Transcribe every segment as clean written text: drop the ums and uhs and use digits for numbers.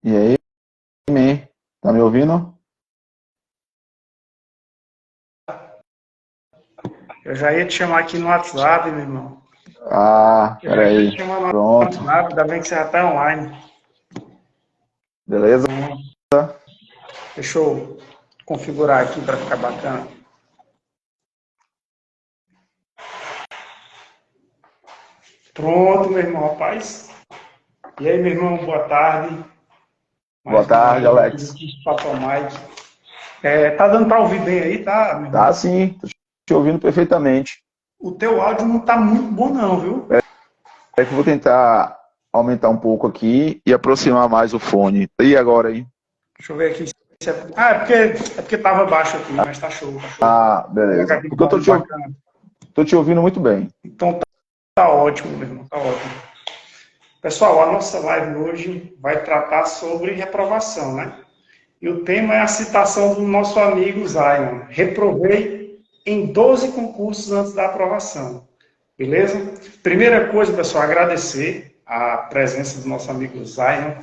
E aí, man? Tá me ouvindo? Eu já ia te chamar aqui no WhatsApp, meu irmão. Ah, Eu já ia te peraí. chamar no Pronto. WhatsApp, ainda bem que você já está online. Beleza? Deixa eu configurar aqui para ficar bacana. Pronto, meu irmão, rapaz. E aí, meu irmão, boa tarde. Boa Mais uma tarde, live aqui Alex. do Papo Mike. Tá dando para ouvir bem aí, tá, meu Tá irmão? sim, tô te ouvindo perfeitamente. O teu áudio não tá muito bom não, viu? É que eu vou tentar aumentar um pouco aqui e aproximar mais o fone. E agora aí? Deixa eu ver aqui. É porque tava baixo aqui, mas tá show, tá show. Ah, Vou colocar beleza. aqui Porque com eu áudio bacana. tô te ouvindo muito bem. Então tá ótimo, meu irmão, tá ótimo. Pessoal, a nossa live hoje vai tratar sobre reprovação, né? E o tema é a citação do nosso amigo Zion. Reprovei em 12 concursos antes da aprovação. Beleza? Primeira coisa, pessoal, agradecer a presença do nosso amigo Zion.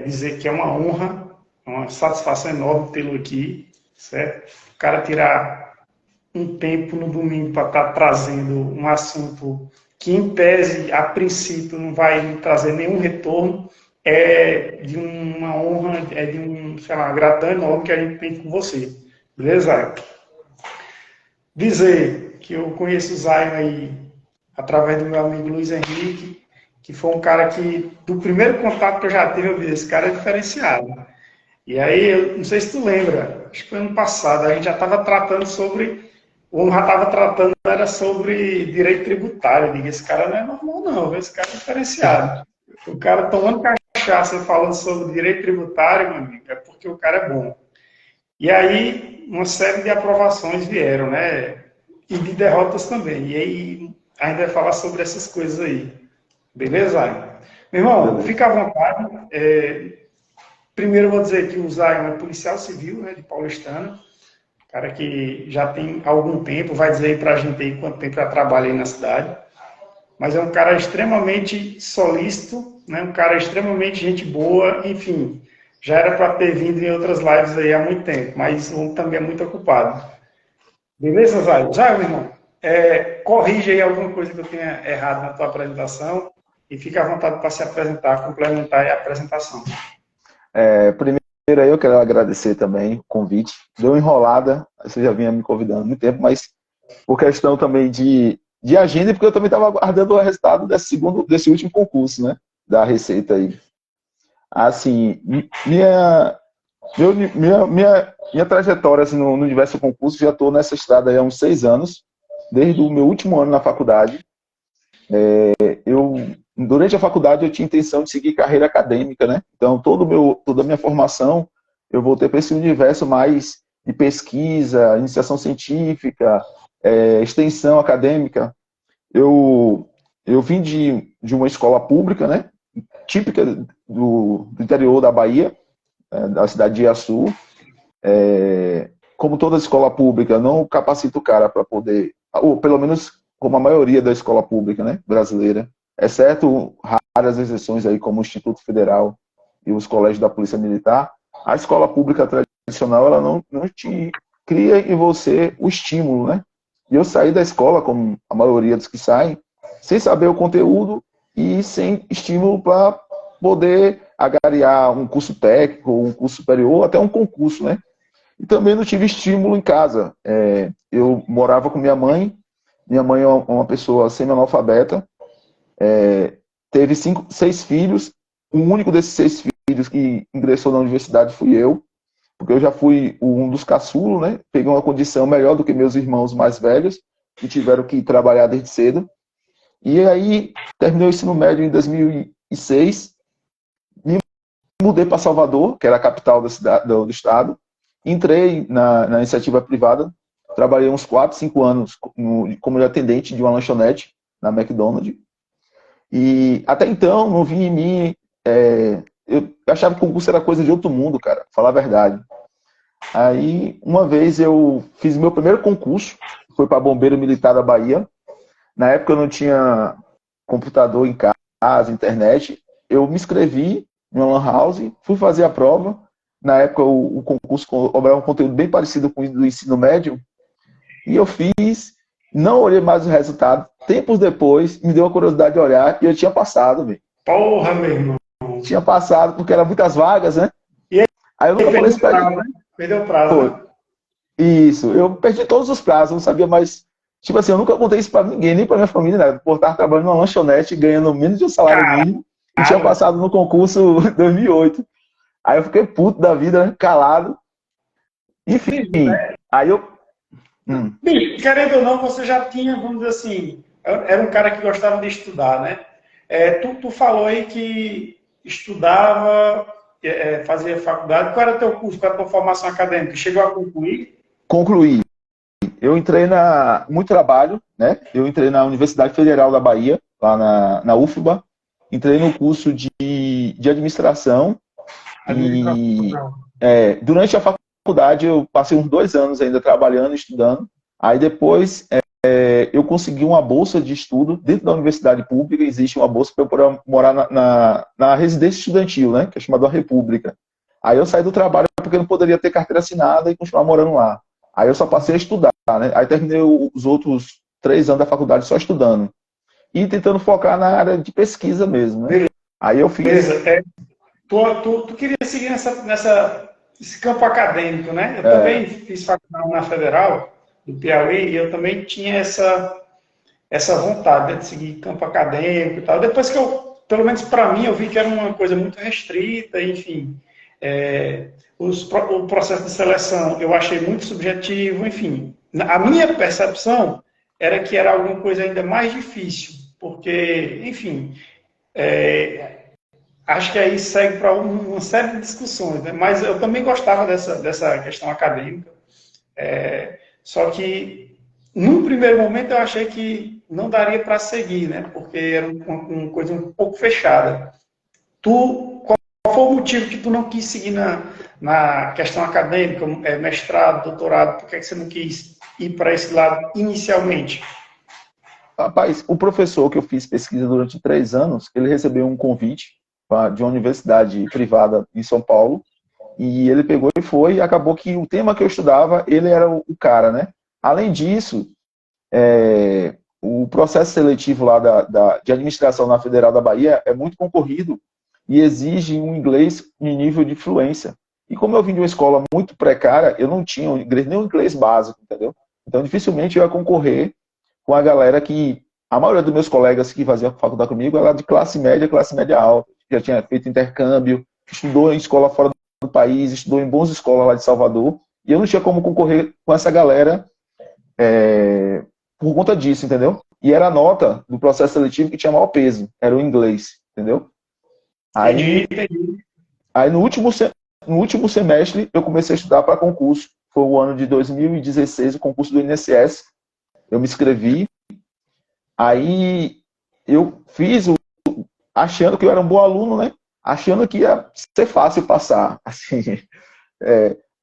Dizer que é uma honra, uma satisfação enorme tê-lo aqui, certo? O cara tirar um tempo no domingo para estar trazendo um assunto que, em tese, a princípio, não vai trazer nenhum retorno, é de uma honra, é de sei lá, uma gratidão enorme que a gente tem com você. Beleza? Dizer que eu conheço o Zion aí através do meu amigo Luiz Henrique, que foi um cara que, do primeiro contato que eu já tive, eu vi, esse cara é diferenciado. E aí, eu não sei se tu lembra, acho que foi ano passado, a gente já estava tratando sobre o já estava tratando era sobre direito tributário. Eu digo, esse cara não é normal, não, esse cara é diferenciado. O cara tomando cachaça e falando sobre direito tributário, meu amigo, é porque o cara é bom. E aí, uma série de aprovações vieram, né? E de derrotas também. E aí, a gente vai falar sobre essas coisas aí. Beleza, Zion? Meu irmão, Beleza. fica à vontade. Primeiro, eu vou dizer que o Zion é policial civil, né, de Paulistana. Cara que já tem algum tempo, vai dizer aí pra gente aí quanto tempo já trabalha aí na cidade. Mas é um cara extremamente solícito, né? Um cara extremamente gente boa, enfim. Já era para ter vindo em outras lives aí há muito tempo, mas o homem também é muito ocupado. Beleza, Zay? Zay, meu irmão, corrige aí alguma coisa que eu tenha errado na tua apresentação e fica à vontade para se apresentar, complementar a apresentação. Primeiro aí eu quero agradecer também o convite. Deu uma enrolada, você já vinha me convidando há muito tempo, mas por questão também de agenda, porque eu também estava aguardando o resultado desse último concurso, né? Da Receita aí. Assim, minha trajetória assim, no universo concurso, já estou nessa estrada aí há uns 6 anos, desde o meu último ano na faculdade. Durante a faculdade, eu tinha intenção de seguir carreira acadêmica, né? Então, toda a minha formação, eu voltei para esse universo mais de pesquisa, iniciação científica, extensão acadêmica. Eu vim de uma escola pública, né? Típica do interior da Bahia, da cidade de Iaçu. Como toda escola pública, não capacita o cara para poder, ou pelo menos como a maioria da escola pública, né, brasileira, exceto raras exceções aí como o Instituto Federal e os colégios da Polícia Militar, a escola pública tradicional ela não te cria em você o estímulo, né? E eu saí da escola, como a maioria dos que saem, sem saber o conteúdo e sem estímulo para poder agariar um curso técnico, um curso superior, até um concurso, né? E também não tive estímulo em casa. Eu morava com minha mãe é uma pessoa semi-analfabeta, teve 6 filhos, o único desses 6 filhos que ingressou na universidade fui eu, porque eu já fui um dos caçulos, né? Peguei uma condição melhor do que meus irmãos mais velhos, que tiveram que trabalhar desde cedo. E aí, terminei o ensino médio em 2006, me mudei para Salvador, que era a capital do estado, entrei na iniciativa privada, trabalhei uns 4, 5 anos como atendente de uma lanchonete na McDonald's, e até então não vi em mim, eu achava que o concurso era coisa de outro mundo, cara, falar a verdade. Aí, uma vez eu fiz meu primeiro concurso, foi para Bombeiro Militar da Bahia. Na época eu não tinha computador em casa, internet. Eu me inscrevi uma lan house, fui fazer a prova. Na época, o concurso cobrava um conteúdo bem parecido com o do ensino médio, e eu fiz, não olhei mais o resultado. Tempos depois, me deu a curiosidade de olhar, e eu tinha passado, velho. Porra, meu irmão. Tinha passado, porque eram muitas vagas, né? E aí, Aí eu nunca falei perdeu o isso pra prazo, ele. né? Perdeu o prazo, Foi. né? Isso, eu perdi todos os prazos, não sabia mais. Tipo assim, eu nunca contei isso pra ninguém, nem pra minha família, né? Por estar trabalhando numa lanchonete, ganhando menos de um salário mínimo, e tinha Caralho. passado no concurso em 2008. Aí eu fiquei puto da vida, né? Calado. Bicho, Enfim, aí eu. Hum, bicho, querendo ou não, você já tinha, vamos dizer assim, era um cara que gostava de estudar, né? Tu falou aí que estudava, fazia faculdade. Qual era o teu curso, qual era a tua formação acadêmica? Chegou a concluir? concluí. Eu entrei muito trabalho, né? Eu entrei na Universidade Federal da Bahia, lá na UFBA. Entrei no curso de administração e Administração. durante a faculdade eu passei uns 2 anos ainda trabalhando, estudando. Aí depois eu consegui uma bolsa de estudo dentro da universidade pública. Existe uma bolsa para eu poder morar na residência estudantil, né? Que é chamada República. Aí eu saí do trabalho porque eu não poderia ter carteira assinada e continuar morando lá. Aí eu só passei a estudar, né? Aí terminei os outros 3 anos da faculdade só estudando. E tentando focar na área de pesquisa mesmo, né? Aí eu fiz. Beleza. Tu queria seguir esse campo acadêmico, né? Eu também É, fiz faculdade na Federal, do Piauí, e eu também tinha essa vontade, né, de seguir campo acadêmico e tal. Depois que pelo menos para mim, eu vi que era uma coisa muito restrita, enfim. O processo de seleção eu achei muito subjetivo, enfim. A minha percepção era que era alguma coisa ainda mais difícil, porque, enfim, acho que aí segue para uma série de discussões, né? Mas eu também gostava dessa questão acadêmica. Só que, num primeiro momento, eu achei que não daria para seguir, né? Porque era uma coisa um pouco fechada. Qual foi o motivo que tu não quis seguir na questão acadêmica, mestrado, doutorado? Por que você não quis ir para esse lado inicialmente? rapaz, o professor que eu fiz pesquisa durante 3 anos, ele recebeu um convite de uma universidade privada em São Paulo, e ele pegou e foi, e acabou que o tema que eu estudava, ele era o cara, né? Além disso, o processo seletivo lá de administração na Federal da Bahia é muito concorrido e exige um inglês em nível de fluência. E como eu vim de uma escola muito precária, eu não tinha nem um inglês básico, entendeu? Então, dificilmente eu ia concorrer com a galera que, a maioria dos meus colegas que faziam faculdade comigo, era de classe média alta, já tinha feito intercâmbio, estudou em escola fora do país, estudou em boas escolas lá de Salvador, e eu não tinha como concorrer com essa galera por conta disso, entendeu? E era a nota do processo seletivo que tinha maior peso, era o inglês, entendeu? Entendi, Aí, entendi. aí no último semestre eu comecei a estudar para concurso. Foi o ano de 2016, o concurso do INSS. Eu me inscrevi. Aí eu fiz achando que eu era um bom aluno, né? Achando que ia ser fácil passar. Assim,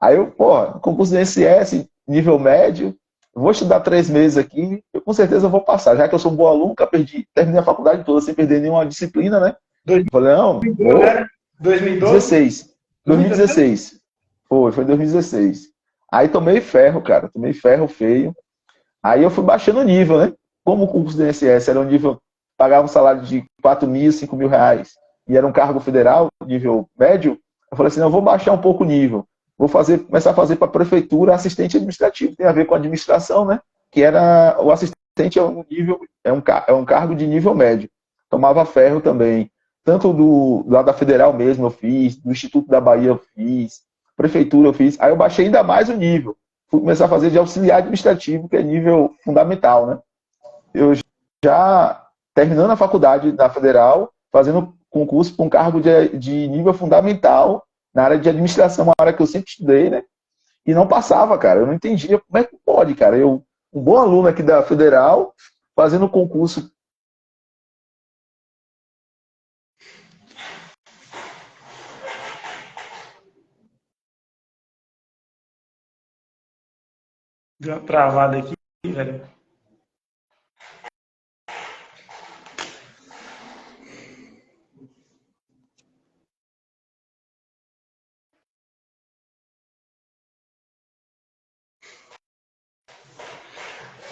aí eu, pô, concurso do INSS, nível médio, vou estudar 3 meses aqui, eu com certeza vou passar, já que eu sou um bom aluno, nunca perdi, terminei a faculdade toda sem perder nenhuma disciplina, né? Eu falei, não, 2012, vou. né? 2012? 16. 2016. Foi 2016. Aí tomei ferro, cara, tomei ferro feio. Aí eu fui baixando o nível, né? Como o concurso do INSS era um nível, pagava um salário de 4 mil, 5 mil reais, e era um cargo federal, nível médio, eu falei assim, não, eu vou baixar um pouco o nível. Começar a fazer para a prefeitura assistente administrativo, tem a ver com administração, né? Que era, o assistente é um cargo de nível médio. Tomava ferro também. Tanto lá da federal mesmo eu fiz, do Instituto da Bahia eu fiz, prefeitura eu fiz. Aí eu baixei ainda mais o nível. Fui começar a fazer de auxiliar administrativo, que é nível fundamental, né? Eu já terminando a faculdade da federal, fazendo concurso para um cargo de nível fundamental na área de administração, uma área que eu sempre estudei, né? E não passava, cara. Eu não entendia como é que pode, cara. Eu, um bom aluno aqui da federal, fazendo concurso. Deu uma travada aqui, velho.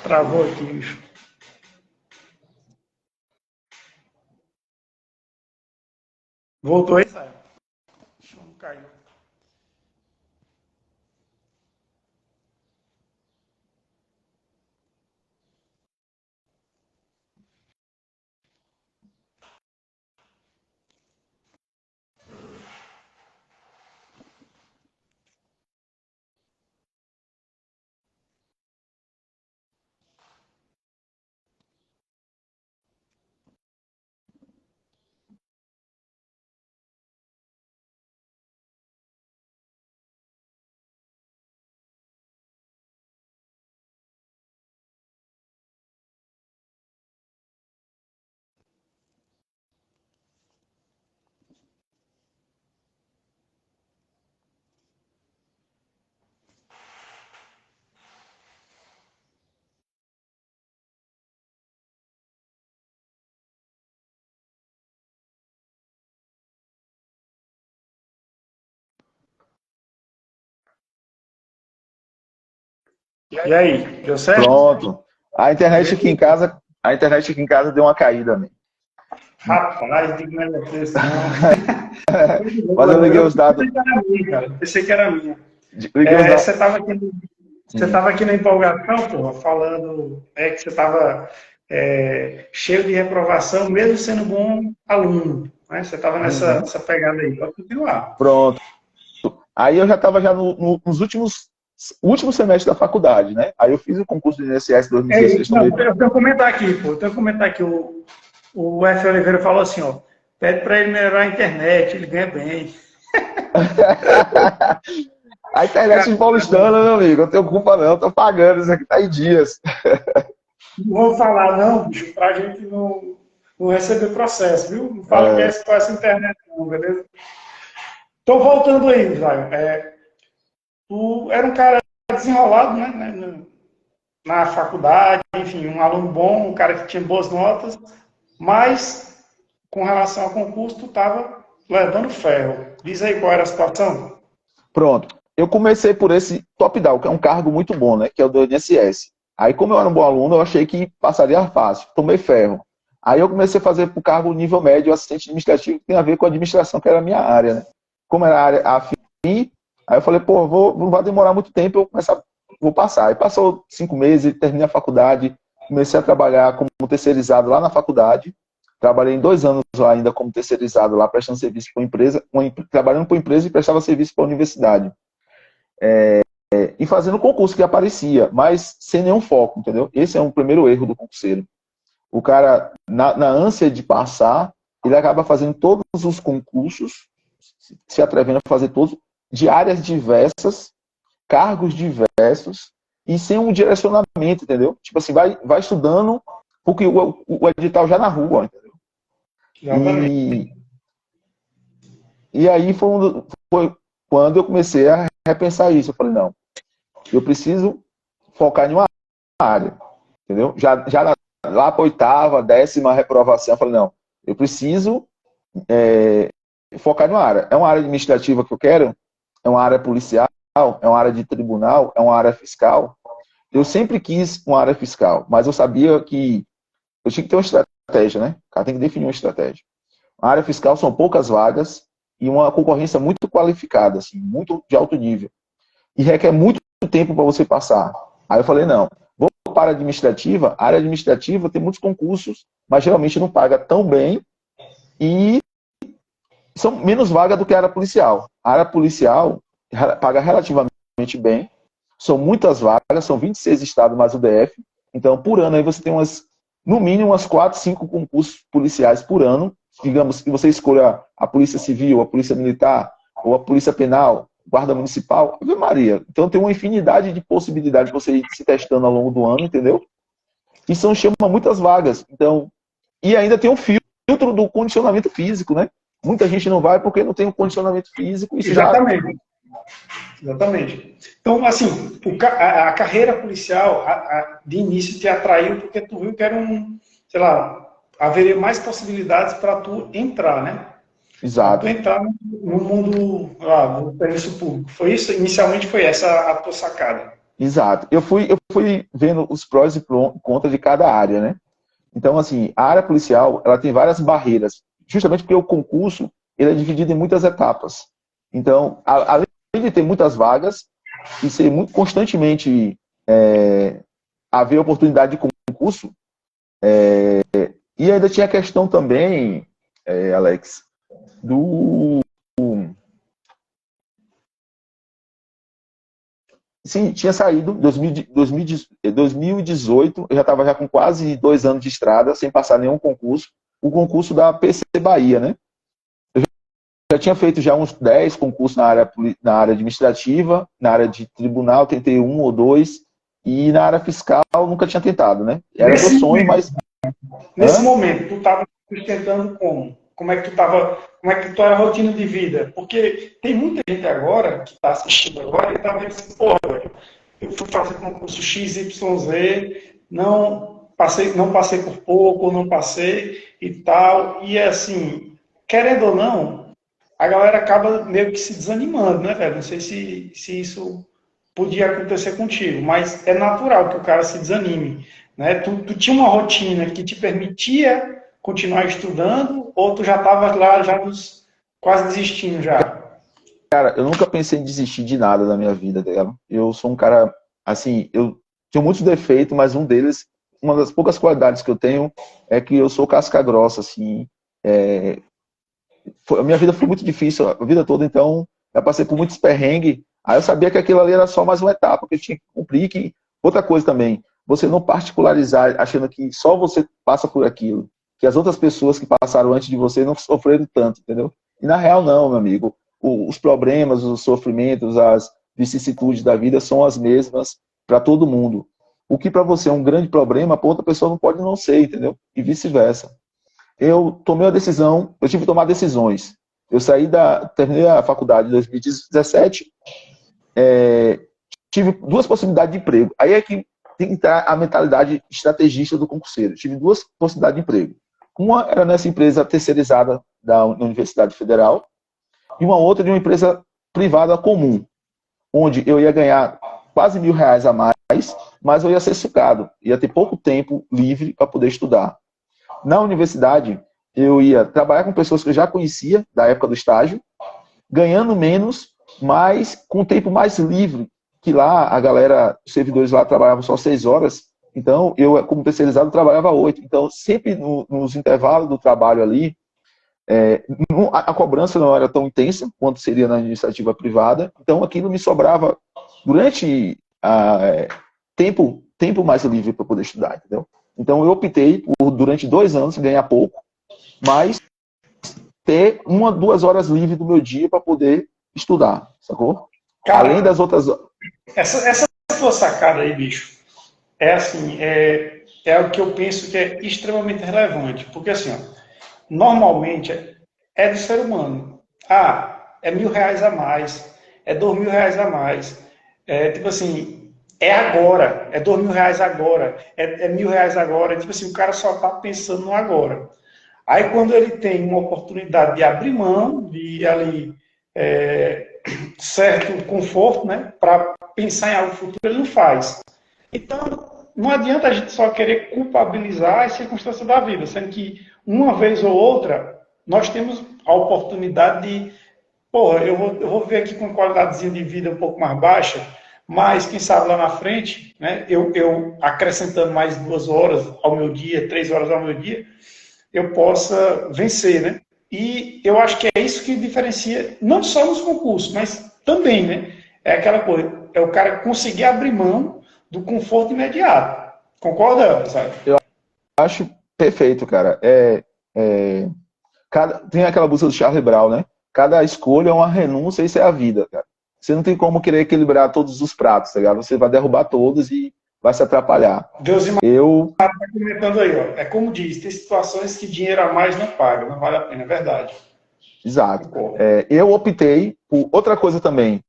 Travou aqui, bicho. Voltou aí, Sérgio? Deixa eu não cair. E aí, deu certo? Pronto. A internet aqui em casa deu uma caída, amigo. Rapaz, digo não é desse, não. Mas eu liguei os dados. Pensei que era minha. Liguei os dados. Você estava aqui na empolgação, porra, falando que você estava cheio de reprovação, mesmo sendo bom aluno. Né? Você estava nessa pegada aí. Pode continuar. Pronto. Aí eu já estava nos últimos semestres da faculdade, né? Aí eu fiz o concurso de INSS 2016. Eu tenho que comentar aqui, pô. Eu tenho que comentar aqui. O F. Oliveira falou assim, ó. Pede para ele melhorar a internet, ele ganha bem. A internet paulistana, meu amigo, eu tenho culpa não, eu tô pagando, isso aqui tá em dias. Não vou falar não, bicho, pra gente não receber processo, viu? Não fala que é com essa internet não, beleza? Tô voltando aí, Jair. Tu era um cara desenrolado, né, na faculdade, enfim, um aluno bom, um cara que tinha boas notas, mas com relação ao concurso, tu estava levando ferro. Diz aí qual era a situação. Pronto. Eu comecei por esse top-down, que é um cargo muito bom, né? Que é o do INSS. Aí, como eu era um bom aluno, eu achei que passaria fácil. Tomei ferro. Aí eu comecei a fazer para o cargo nível médio, assistente administrativo, que tem a ver com a administração, que era a minha área, né? Como era a área afim, aí eu falei, pô, não vai demorar muito tempo, vou passar. Aí passou 5 meses, terminei a faculdade, comecei a trabalhar como terceirizado lá na faculdade. Trabalhei em 2 anos lá ainda como terceirizado lá, prestando serviço para uma empresa, trabalhando para uma empresa e prestava serviço para a universidade. E fazendo concurso que aparecia, mas sem nenhum foco, entendeu? Esse é um primeiro erro do concurseiro. O cara, na ânsia de passar, ele acaba fazendo todos os concursos, se atrevendo a fazer todos, de áreas diversas, cargos diversos, e sem um direcionamento, entendeu? Tipo assim, vai estudando, porque o edital já na rua, entendeu? E aí foi quando eu comecei a repensar isso. Eu falei, não, eu preciso focar em uma área, entendeu? Já lá para a 8ª, 10ª reprovação, eu falei, não, eu preciso focar em uma área. É uma área administrativa que eu quero? É uma área policial? É uma área de tribunal? É uma área fiscal? Eu sempre quis uma área fiscal, mas eu sabia que eu tinha que ter uma estratégia, né? O cara tem que definir uma estratégia. A área fiscal são poucas vagas e uma concorrência muito qualificada, assim, muito de alto nível. E requer muito tempo para você passar. Aí eu falei, não, vou para a área administrativa. A área administrativa tem muitos concursos, mas geralmente não paga tão bem e são menos vagas do que a área policial. A área policial paga relativamente bem, são muitas vagas, são 26 estados mais o DF, então por ano aí você tem no mínimo umas 4, 5 concursos policiais por ano, digamos que você escolha a Polícia Civil, a Polícia Militar, ou a Polícia Penal, Guarda Municipal, Ave Maria. Então tem uma infinidade de possibilidades de você ir se testando ao longo do ano, entendeu? E chama muitas vagas. Então, e ainda tem um filtro do condicionamento físico, né? Muita gente não vai porque não tem um condicionamento físico. Exatamente. Exatamente. Então, assim, a carreira policial de início te atraiu porque tu viu que era sei lá, haveria mais possibilidades para tu entrar, né? Exato. Para tu entrar no mundo do serviço público. Foi isso? Inicialmente foi essa a tua sacada? Exato. Eu fui vendo os prós e contras de cada área, né? Então, assim, a área policial, ela tem várias barreiras, justamente porque o concurso, ele é dividido em muitas etapas. Então, além de ter muitas vagas e ser muito constantemente haver oportunidade de concurso, e ainda tinha a questão também, Alex, do... Sim, tinha saído em 2018, eu já estava já com quase 2 anos de estrada, sem passar nenhum concurso, o concurso da PC Bahia, né? Já tinha feito já uns 10 concursos na área administrativa, na área de tribunal, tentei um ou dois, e na área fiscal nunca tinha tentado, né? Era meu sonho, mas... Nesse momento, tu estava sustentando como? Como é que tu estava, como é que tu era a rotina de vida? Porque tem muita gente agora, que está assistindo agora, e está vendo assim, porra, eu fui fazer concurso XYZ, não passei por pouco, não passei e tal, e assim, querendo ou não, a galera acaba meio que se desanimando, né, velho? Não sei se isso podia acontecer contigo, mas é natural que o cara se desanime, né? Tu tinha uma rotina que te permitia continuar estudando ou tu já estava lá quase desistindo já? Cara, eu nunca pensei em desistir de nada da minha vida dela. Eu sou um cara, assim, eu tenho muitos defeitos, mas um deles, uma das poucas qualidades que eu tenho é que eu sou casca grossa, assim. A minha vida foi muito difícil, a vida toda, então eu passei por muitos perrengues. Aí eu sabia que aquilo ali era só mais uma etapa que eu tinha que cumprir. Outra coisa também, você não particularizar achando que só você passa por aquilo, que as outras pessoas que passaram antes de você não sofreram tanto, entendeu? E na real não, meu amigo. Os problemas, os sofrimentos, as vicissitudes da vida são as mesmas para todo mundo. O que para você é um grande problema, para outra pessoa não pode não ser, entendeu? E vice-versa. Eu tomei a decisão, eu tive que tomar decisões. Terminei a faculdade em 2017, tive duas possibilidades de emprego. Aí é que tem que entrar a mentalidade estrategista do concurseiro. Tive duas possibilidades de emprego. Uma era nessa empresa terceirizada da Universidade Federal e uma outra de uma empresa privada comum, onde eu ia ganhar quase R$ 1.000 a mais, mas eu ia ser sugado, ia ter pouco tempo livre para poder estudar. Na universidade, eu ia trabalhar com pessoas que eu já conhecia, da época do estágio, ganhando menos, mas com tempo mais livre, que lá a galera, os servidores lá trabalhavam só 6 horas, então eu, como terceirizado, trabalhava 8. Então, sempre nos intervalos do trabalho ali, a cobrança não era tão intensa quanto seria na iniciativa privada, então aquilo me sobrava durante tempo mais livre para poder estudar, entendeu? Então eu optei por, durante 2 anos, ganhar pouco, mas ter 1, 2 horas livre do meu dia para poder estudar, sacou? Cara, Além das outras... essa tua sacada aí, bicho, é assim, é o que eu penso que é extremamente relevante, porque assim, ó, normalmente é do ser humano. Ah, é R$ 1.000 a mais, é R$ 2.000 a mais, tipo assim, é agora, é R$ 2.000 agora, é R$ 1.000 agora, tipo assim, o cara só está pensando no agora. Aí quando ele tem uma oportunidade de abrir mão, de ali certo conforto, né, para pensar em algo futuro, ele não faz. Então, não adianta a gente só querer culpabilizar as circunstâncias da vida, sendo que uma vez ou outra nós temos a oportunidade de, porra, eu vou ver aqui com uma qualidadezinha de vida um pouco mais baixa, mas quem sabe lá na frente, né, eu acrescentando mais 2 horas ao meu dia, 3 horas ao meu dia, eu possa vencer, né? E eu acho que é isso que diferencia, não só nos concursos, mas também, né? É aquela coisa, é o cara conseguir abrir mão do conforto imediato. Concorda, sabe? Eu acho perfeito, cara. Tem aquela música do Charlie Brown, né? Cada escolha é uma renúncia, isso é a vida, cara. Você não tem como querer equilibrar todos os pratos, tá ligado? Você vai derrubar todos e vai se atrapalhar. Deus e Eu... está comentando aí, ó. É como diz, tem situações que dinheiro a mais não paga, não vale a pena, é verdade. Exato. Eu optei por outra coisa também.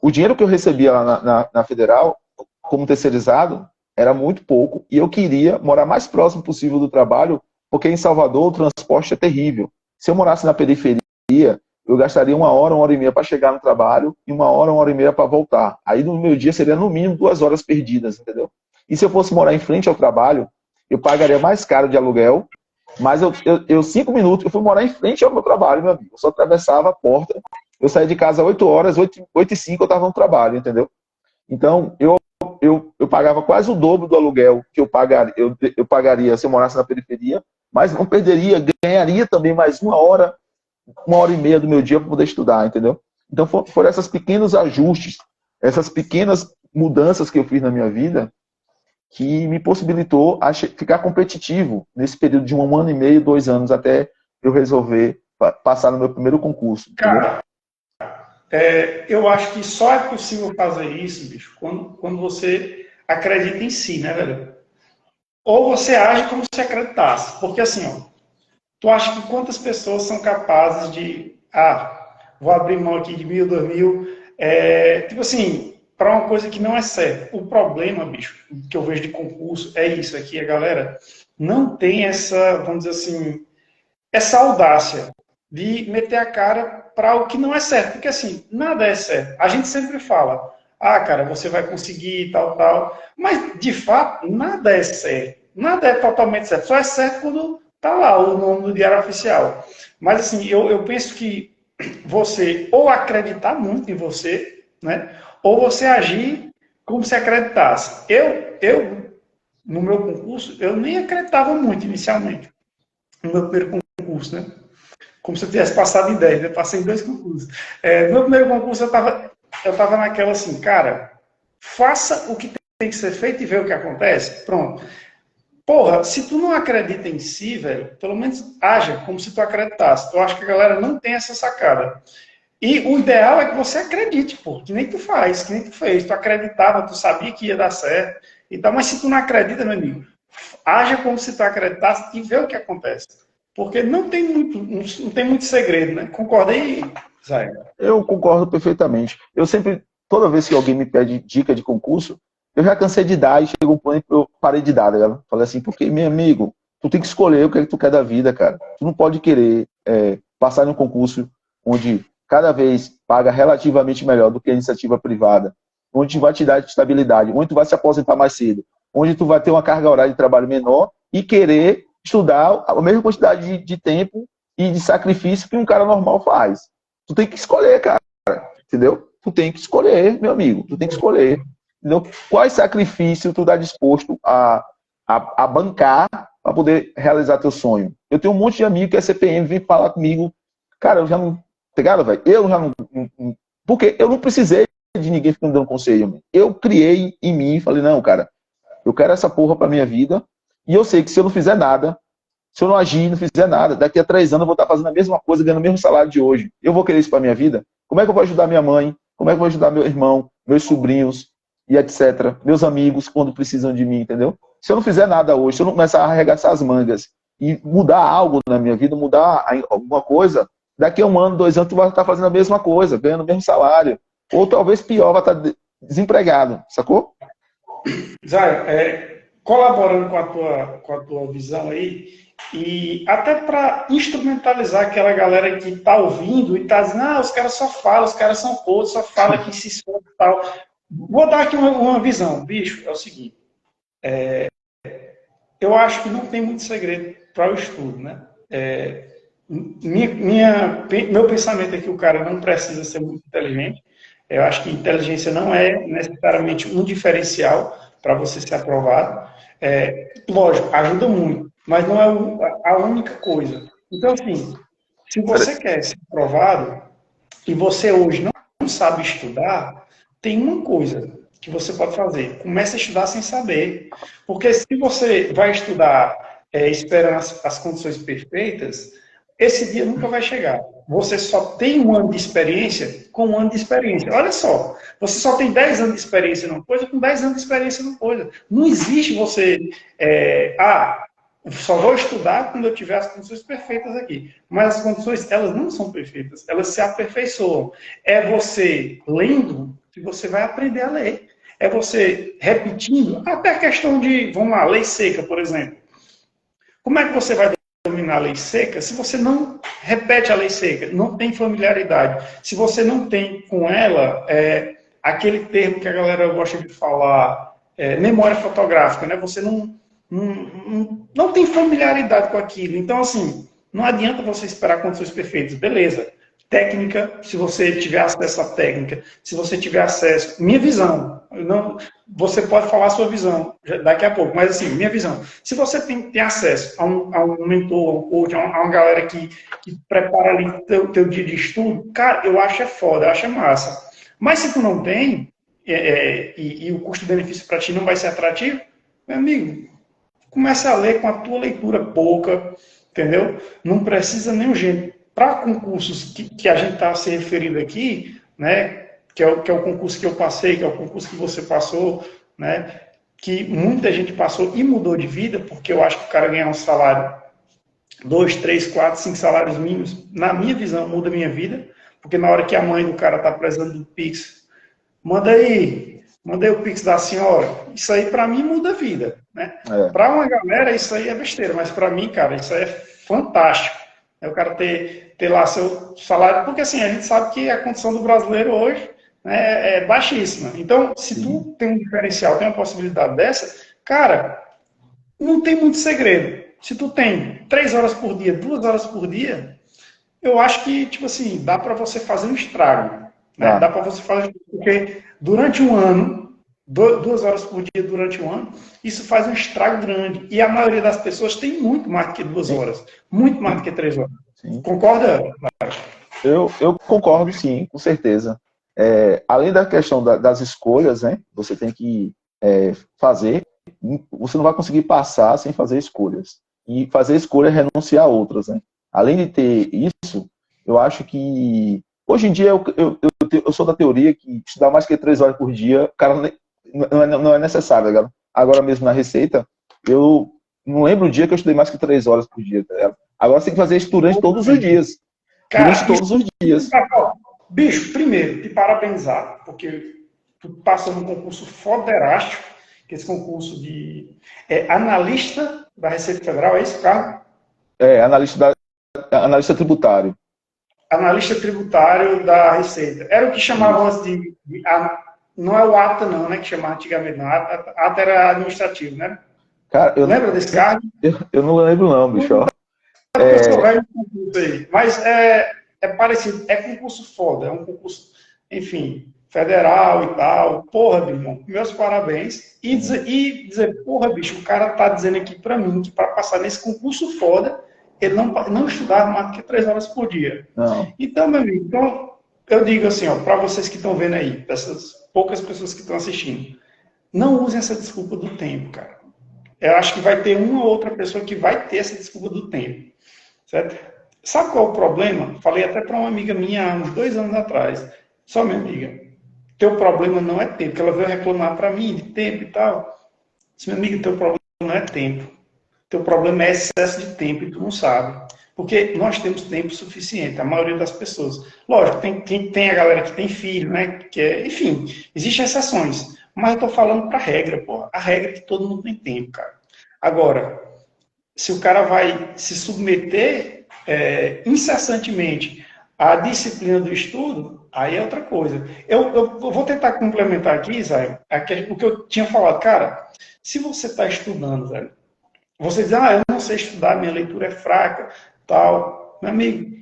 O dinheiro que eu recebia lá na Federal, como terceirizado, era muito pouco, e eu queria morar mais próximo possível do trabalho, porque em Salvador o transporte é terrível. Se eu morasse na periferia, eu gastaria uma hora e meia para chegar no trabalho e uma hora e meia para voltar. Aí no meu dia seria no mínimo 2 horas perdidas, entendeu? E se eu fosse morar em frente ao trabalho, eu pagaria mais caro de aluguel, mas 5 minutos, eu fui morar em frente ao meu trabalho, meu amigo. Eu só atravessava a porta, eu saía de casa às 8 horas, 8h05 eu estava no trabalho, entendeu? Então, eu pagava quase o dobro do aluguel que eu pagaria se eu morasse na periferia, mas não perderia, ganharia também mais uma hora e meia do meu dia para poder estudar, entendeu? Então foram esses pequenos ajustes, essas pequenas mudanças que eu fiz na minha vida que me possibilitou ficar competitivo nesse período de 1 ano e meio, 2 anos, até eu resolver passar no meu primeiro concurso. Cara, eu acho que só é possível fazer isso, bicho, quando você acredita em si, né, velho? Ou você age como se acreditasse. Porque assim, ó, tu acha que quantas pessoas são capazes de, vou abrir mão aqui de 1.000, 2.000, tipo assim, para uma coisa que não é certa. O problema, bicho, que eu vejo de concurso é isso aqui, a galera não tem essa, vamos dizer assim, essa audácia de meter a cara para o que não é certo. Porque assim, nada é certo. A gente sempre fala, cara, você vai conseguir, tal, tal. Mas, de fato, nada é certo. Nada é totalmente certo. Só é certo quando tá lá o nome do diário oficial. Mas, assim, eu penso que você ou acreditar muito em você, né? Ou você agir como se acreditasse. No meu concurso, eu nem acreditava muito inicialmente. No meu primeiro concurso, né? Como se eu tivesse passado em 10, eu passei em 2 concursos. No meu primeiro concurso, eu tava naquela assim, cara, faça o que tem que ser feito e vê o que acontece. Pronto. Porra, se tu não acredita em si, velho, pelo menos haja como se tu acreditasse. Eu acho que a galera não tem essa sacada. E o ideal é que você acredite, pô, que nem tu faz, que nem tu fez. Tu acreditava, tu sabia que ia dar certo e tal, mas se tu não acredita, meu amigo, haja como se tu acreditasse e vê o que acontece. Porque não tem muito segredo, né? Concorda aí, Zé? Eu concordo perfeitamente. Eu sempre, toda vez que alguém me pede dica de concurso, eu já cansei de dar e chegou um ponto que eu parei de dar, né? Falei assim, porque, meu amigo, tu tem que escolher o que é que tu quer da vida, cara. Tu não pode querer passar em um concurso onde cada vez paga relativamente melhor do que a iniciativa privada, onde vai te dar estabilidade, onde tu vai se aposentar mais cedo, onde tu vai ter uma carga horária de trabalho menor e querer estudar a mesma quantidade de tempo e de sacrifício que um cara normal faz. Tu tem que escolher, cara. Entendeu? Tu tem que escolher, meu amigo. Tu tem que escolher. Entendeu? Quais sacrifícios tu está disposto a bancar para poder realizar teu sonho? Eu tenho um monte de amigo que é CPM, vem falar comigo. Cara, eu já não. Pegado, velho? Eu já não. Porque eu não precisei de ninguém ficando dando conselho. Mano. Eu criei em mim e falei, não, cara, eu quero essa porra pra minha vida. E eu sei que se eu não fizer nada, se eu não agir, não fizer nada, daqui a 3 anos eu vou estar fazendo a mesma coisa, ganhando o mesmo salário de hoje. Eu vou querer isso para minha vida? Como é que eu vou ajudar minha mãe? Como é que eu vou ajudar meu irmão, meus sobrinhos e etc. Meus amigos quando precisam de mim, entendeu? Se eu não fizer nada hoje, se eu não começar a arregaçar as mangas e mudar algo na minha vida, mudar alguma coisa, daqui a 1 ano, 2 anos, tu vai estar fazendo a mesma coisa, ganhando o mesmo salário. Ou talvez pior, vai estar desempregado, sacou? Zé, colaborando com a tua visão aí, e até para instrumentalizar aquela galera que está ouvindo e está dizendo, os caras só falam, os caras são podres, só falam que se esforçam e tal. Vou dar aqui uma visão, bicho, é o seguinte, eu acho que não tem muito segredo para o estudo, né? Meu pensamento é que o cara não precisa ser muito inteligente, eu acho que inteligência não é necessariamente um diferencial para você ser aprovado. Lógico, ajuda muito, mas não é a única coisa. Então, assim, se você quer ser aprovado e você hoje não sabe estudar, tem uma coisa que você pode fazer. Comece a estudar sem saber. Porque se você vai estudar esperando as condições perfeitas, esse dia nunca vai chegar. Você só tem 1 ano de experiência com 1 ano de experiência. Olha só, você só tem 10 anos de experiência numa coisa com 10 anos de experiência numa coisa. Não existe você, só vou estudar quando eu tiver as condições perfeitas aqui. Mas as condições, elas não são perfeitas, elas se aperfeiçoam. É você lendo que você vai aprender a ler. É você repetindo, até a questão de, vamos lá, lei seca, por exemplo. Como é que você vai dominar a lei seca se você não repete a lei seca, não tem familiaridade. Se você não tem com ela aquele termo que a galera gosta de falar, memória fotográfica, né? Você não tem familiaridade com aquilo. Então, assim, não adianta você esperar condições perfeitas. Beleza. Técnica, se você tiver acesso à técnica, se você tiver acesso... Minha visão, não, você pode falar a sua visão daqui a pouco, mas assim, minha visão. Se você tem acesso a um mentor, a um coach, a uma galera que prepara ali teu dia de estudo, cara, eu acho foda, eu acho massa. Mas se tu não tem, e o custo-benefício para ti não vai ser atrativo, meu amigo, comece a ler com a tua leitura pouca, entendeu? Não precisa nem urgente. Para concursos que a gente está se referindo aqui, né, que é o concurso que eu passei, que é o concurso que você passou, né, que muita gente passou e mudou de vida, porque eu acho que o cara ganhar um salário, 2, 3, 4, 5 salários mínimos, na minha visão, muda a minha vida, porque na hora que a mãe do cara está precisando do Pix, manda aí o Pix da senhora, isso aí para mim muda a vida, né? Para uma galera isso aí é besteira, mas para mim, cara, isso aí é fantástico. O cara ter lá seu salário, porque assim, a gente sabe que a condição do brasileiro hoje, né, é baixíssima. Então, se tu tem um diferencial, tem uma possibilidade dessa, cara, não tem muito segredo. Se tu tem 3 horas por dia, 2 horas por dia, eu acho que, tipo assim, dá para você fazer um estrago. Né? Dá para você fazer, porque durante um ano, 2 horas por dia durante um ano, isso faz um estrago grande. E a maioria das pessoas tem muito mais do que 2 horas. Muito mais do que 3 horas. Sim. Concorda? Eu concordo, sim, com certeza. Além da questão das escolhas, né? Você tem que fazer. Você não vai conseguir passar sem fazer escolhas. E fazer escolha é renunciar a outras, né? Além de ter isso, eu acho que... Hoje em dia, eu sou da teoria que estudar mais que 3 horas por dia, cara, não é necessário, tá? Agora mesmo na Receita, eu não lembro o dia que eu estudei mais que 3 horas por dia, tá? Agora você tem que fazer isso durante todos os dias. Cara, durante todos os dias. Bicho, primeiro, te parabenizar, porque tu passa num concurso foderástico, que esse concurso de analista da Receita Federal, é isso, Carlos? Analista tributário. Analista tributário da Receita. Era o que chamavam antes não é o ATA, não, né? Que chamava antigamente, não. ATA era administrativo, né? Cara, lembra desse cargo? Eu não lembro, não, bicho. Eu sou velho no concurso aí. Mas é parecido. É concurso foda. É um concurso, enfim, federal e tal. Porra, meu irmão, meus parabéns. E dizer, porra, bicho, o cara tá dizendo aqui pra mim que para passar nesse concurso foda, ele não estudava mais do que 3 horas por dia. Não. Então, meu amigo, eu digo assim, ó, para vocês que estão vendo aí, essas poucas pessoas que estão assistindo, não usem essa desculpa do tempo, cara. Eu acho que vai ter uma ou outra pessoa que vai ter essa desculpa do tempo, certo? Sabe qual é o problema? Falei até para uma amiga minha há uns 2 anos atrás. Só, minha amiga, teu problema não é tempo, que ela veio reclamar para mim de tempo e tal. Disse, minha amiga, teu problema não é tempo. Teu problema é excesso de tempo e tu não sabe. Porque nós temos tempo suficiente, a maioria das pessoas. Lógico, tem a galera que tem filho, né? Enfim, existem exceções. Mas eu tô falando pra regra, pô. A regra é que todo mundo tem tempo, cara. Agora, se o cara vai se submeter incessantemente à disciplina do estudo, aí é outra coisa. Eu vou tentar complementar aqui, Zé, o que eu tinha falado. Cara, se você está estudando, velho, você diz, eu não sei estudar, minha leitura é fraca, tal. Meu amigo,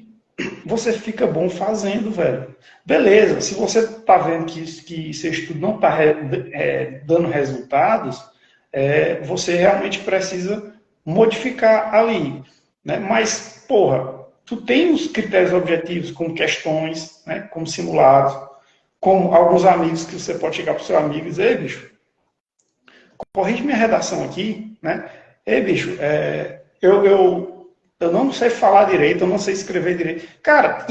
você fica bom fazendo, velho. Beleza, se você está vendo que seu estudo não está dando resultados, você realmente precisa modificar ali. Né? Mas, porra, tu tem os critérios objetivos, como questões, né? Como simulados, como alguns amigos que você pode chegar para o seu amigo e dizer, ei, bicho, corrige minha redação aqui, né? Ei, bicho, eu não sei falar direito, eu não sei escrever direito. Cara,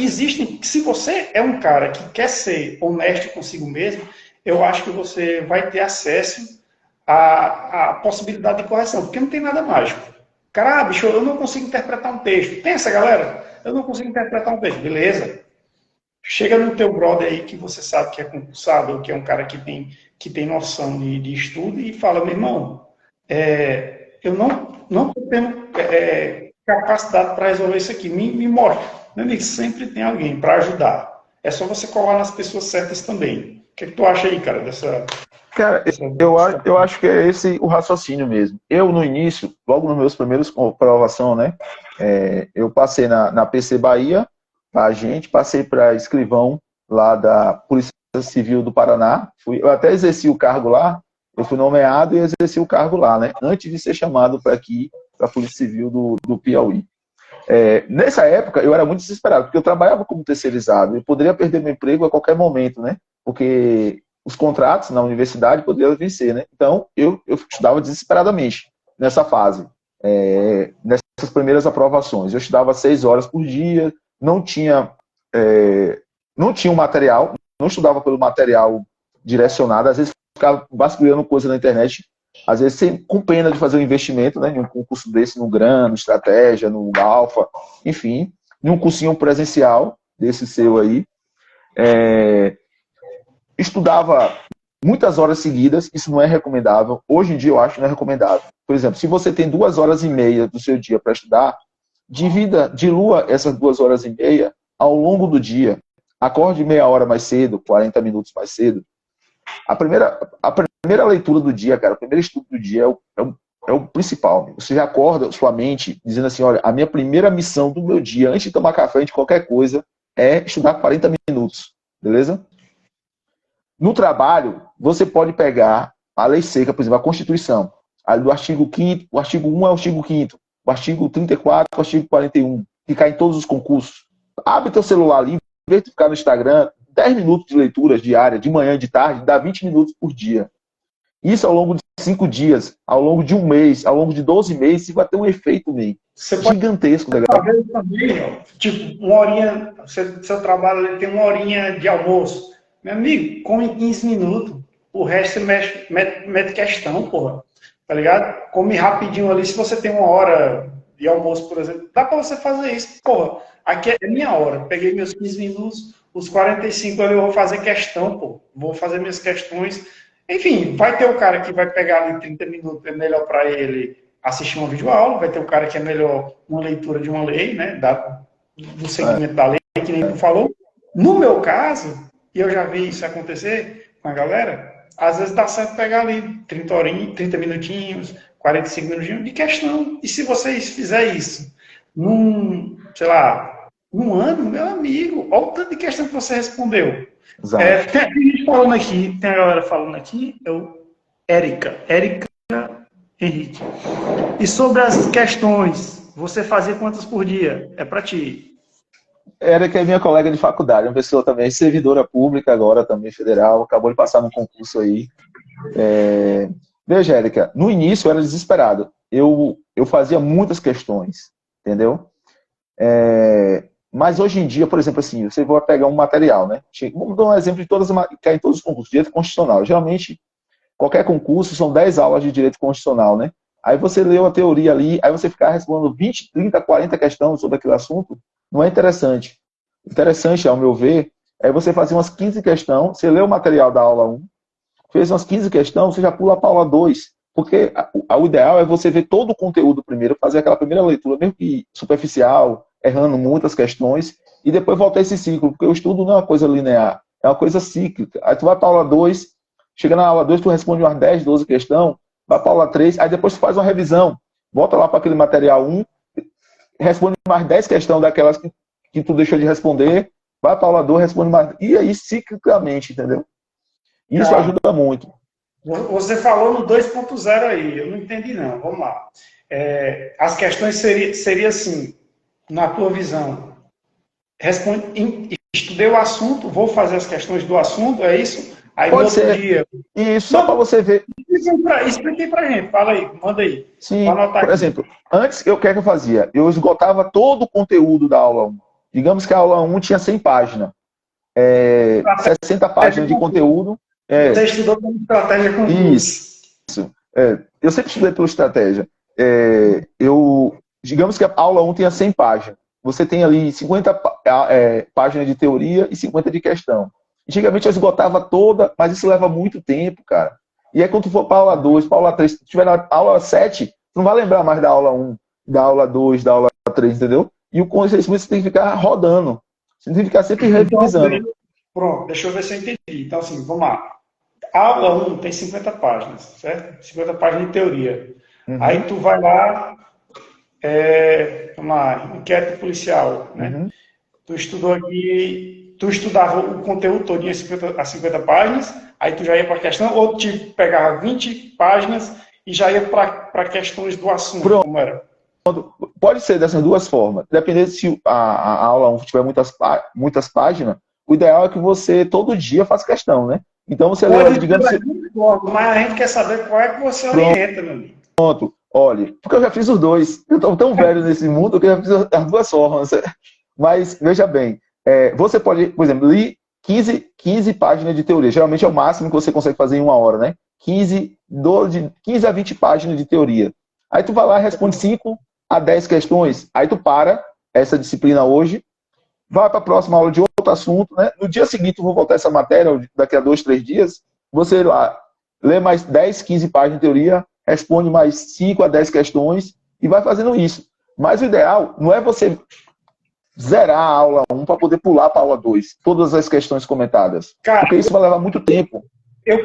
se você é um cara que quer ser honesto consigo mesmo, eu acho que você vai ter acesso à possibilidade de correção, porque não tem nada mágico. Cara, bicho, eu não consigo interpretar um texto. Pensa, galera, eu não consigo interpretar um texto. Beleza. Chega no teu brother aí que você sabe que é concursado, ou que é um cara que tem noção de estudo, e fala, meu irmão, eu não estou tendo capacidade para resolver isso aqui. Me mostra. Meu amigo, sempre tem alguém para ajudar. É só você colar nas pessoas certas também. O que, é que tu acha aí, cara, Cara, dessa... eu acho que é esse o raciocínio mesmo. Eu, no início, logo nos meus primeiros comprovação, né? Eu passei na PC Bahia, pra gente, passei para escrivão lá da Polícia Civil do Paraná. Eu até exerci o cargo lá, eu fui nomeado e exerci o cargo lá, né? Antes de ser chamado para aqui, para a Polícia Civil do Piauí. Nessa época, eu era muito desesperado, porque eu trabalhava como terceirizado, eu poderia perder meu emprego a qualquer momento, né? Porque os contratos na universidade poderiam vencer, né? Então, eu estudava desesperadamente nessa fase, nessas primeiras aprovações. Eu estudava 6 horas por dia, não tinha um material, não estudava pelo material direcionado, às vezes ficava vasculhando coisa na internet, às vezes com pena de fazer um investimento, né, em um concurso desse, no GRAN, no Estratégia, no Alfa, enfim, em um cursinho presencial desse seu aí. Estudava muitas horas seguidas, isso não é recomendável. Hoje em dia eu acho que não é recomendável. Por exemplo, se você tem 2 horas e meia do seu dia para estudar, dilua essas 2 horas e meia ao longo do dia. Acorde meia hora mais cedo, 40 minutos mais cedo. A primeira leitura do dia, cara, o primeiro estudo do dia é o principal. Você já acorda sua mente dizendo assim, olha, a minha primeira missão do meu dia, antes de tomar café, antes de qualquer coisa, é estudar 40 minutos, beleza? No trabalho, você pode pegar a lei seca, por exemplo, a Constituição, do artigo 5º, o artigo 1 é o artigo 5º, o artigo 34, o artigo 41, que cai em todos os concursos. Abre teu celular ali, em vez de ficar no Instagram, 10 minutos de leituras diárias, de manhã e de tarde, dá 20 minutos por dia. Isso ao longo de 5 dias, ao longo de um mês, ao longo de 12 meses, vai ter um efeito meio gigantesco. Você pode fazer também, ó, tipo, uma horinha, seu trabalho ele tem uma horinha de almoço. Meu amigo, come em 15 minutos. O resto você mete questão, porra. Tá ligado? Come rapidinho ali. Se você tem uma hora de almoço, por exemplo, dá pra você fazer isso. Porra, aqui é minha hora. Peguei meus 15 minutos, os 45 ali eu vou fazer questão, pô. Vou fazer minhas questões. Enfim, vai ter o cara que vai pegar ali 30 minutos, é melhor para ele assistir uma videoaula, vai ter o cara que é melhor uma leitura de uma lei, né? Do segmento da lei, que nem tu falou. No meu caso, e eu já vi isso acontecer com a galera, às vezes dá certo pegar ali 30 minutinhos, 45 minutinhos de questão. E se vocês fizerem isso sei lá, num ano, meu amigo, olha o tanto de questão que você respondeu. Tem gente falando aqui, tem a galera falando aqui, Érica Henrique. E sobre as questões, você fazia quantas por dia? É para ti. Érica é minha colega de faculdade, uma pessoa também servidora pública agora, também federal, acabou de passar num concurso aí. Veja, Érica, no início eu era desesperado. Eu fazia muitas questões, entendeu? Mas hoje em dia, por exemplo, assim, você vai pegar um material, né? Vamos dar um exemplo de que é em todos os concursos, direito constitucional. Geralmente, qualquer concurso são 10 aulas de direito constitucional, né? Aí você leu a teoria ali, aí você ficar respondendo 20, 30, 40 questões sobre aquele assunto, não é interessante. Interessante, ao meu ver, é você fazer umas 15 questões, você lê o material da aula 1, fez umas 15 questões, você já pula para a aula 2, porque o ideal é você ver todo o conteúdo primeiro, fazer aquela primeira leitura, mesmo que superficial, errando muitas questões, e depois voltar esse ciclo, porque o estudo não é uma coisa linear, é uma coisa cíclica. Aí tu vai para a aula 2, chega na aula 2, tu responde umas 10, 12 questões, vai para a aula 3, aí depois tu faz uma revisão, volta lá para aquele material 1, responde mais 10 questões daquelas que tu deixou de responder, vai para a aula 2, responde mais, e aí ciclicamente, entendeu? Isso ajuda muito. Você falou no 2.0 aí, eu não entendi não, vamos lá. As questões seria assim, na tua visão, estudei o assunto, vou fazer as questões do assunto, é isso? Aí Pode no outro ser. dia... Isso, só para você ver. Expliquei pra gente, fala aí, manda aí. Sim, por exemplo, antes, o que é que eu fazia? Eu esgotava todo o conteúdo da aula 1. Digamos que a aula 1 tinha 100 páginas. 60 páginas de conteúdo. Você estudou como estratégia com isso. Eu sempre estudei pela estratégia. Digamos que a aula 1 tinha 100 páginas. Você tem ali 50 páginas de teoria e 50 de questão. Antigamente eu esgotava toda, mas isso leva muito tempo, cara. E aí quando tu for para a aula 2, para a aula 3, se tu tiver na aula 7, tu não vai lembrar mais da aula 1, da aula 2, da aula 3, entendeu? E o conhecimento você tem que ficar rodando. Você tem que ficar sempre Então, revisando. pronto, deixa eu ver se eu entendi. Então, assim, vamos lá. A aula 1 tem 50 páginas, certo? 50 páginas de teoria. Aí Uhum, tu vai lá, vamos lá, inquérito policial, né? uhum. Tu estudou aqui, tu estudava o conteúdo todo a 50 páginas, aí tu já ia para a questão, ou tu pegava 20 páginas e já ia para questões do assunto, Pronto. como era? Pode ser dessas duas formas. Dependendo se a aula 1 tiver muitas páginas, o ideal é que você todo dia faça questão, né? Então você leu ali, Pode ter digamos, das duas formas, mas a gente quer saber qual é que você orienta, meu amigo. pronto, olhe, porque eu já fiz os dois. Eu estou tão velho nesse mundo que eu já fiz as duas formas. Mas, veja bem, você pode, por exemplo, ler 15 páginas de teoria. Geralmente é o máximo que você consegue fazer em uma hora, né? 15 a 20 páginas de teoria. Aí tu vai lá e responde 5 a 10 questões. Aí tu para essa disciplina hoje, vai para a próxima aula de outro assunto, né? No dia seguinte eu vou voltar essa matéria, daqui a 2, 3 dias, você lá lê mais 10, 15 páginas de teoria, responde mais 5 a 10 questões e vai fazendo isso. Mas o ideal não é você zerar a aula 1 para poder pular para a aula 2, todas as questões comentadas. Cara, Porque isso vai levar muito tempo. eu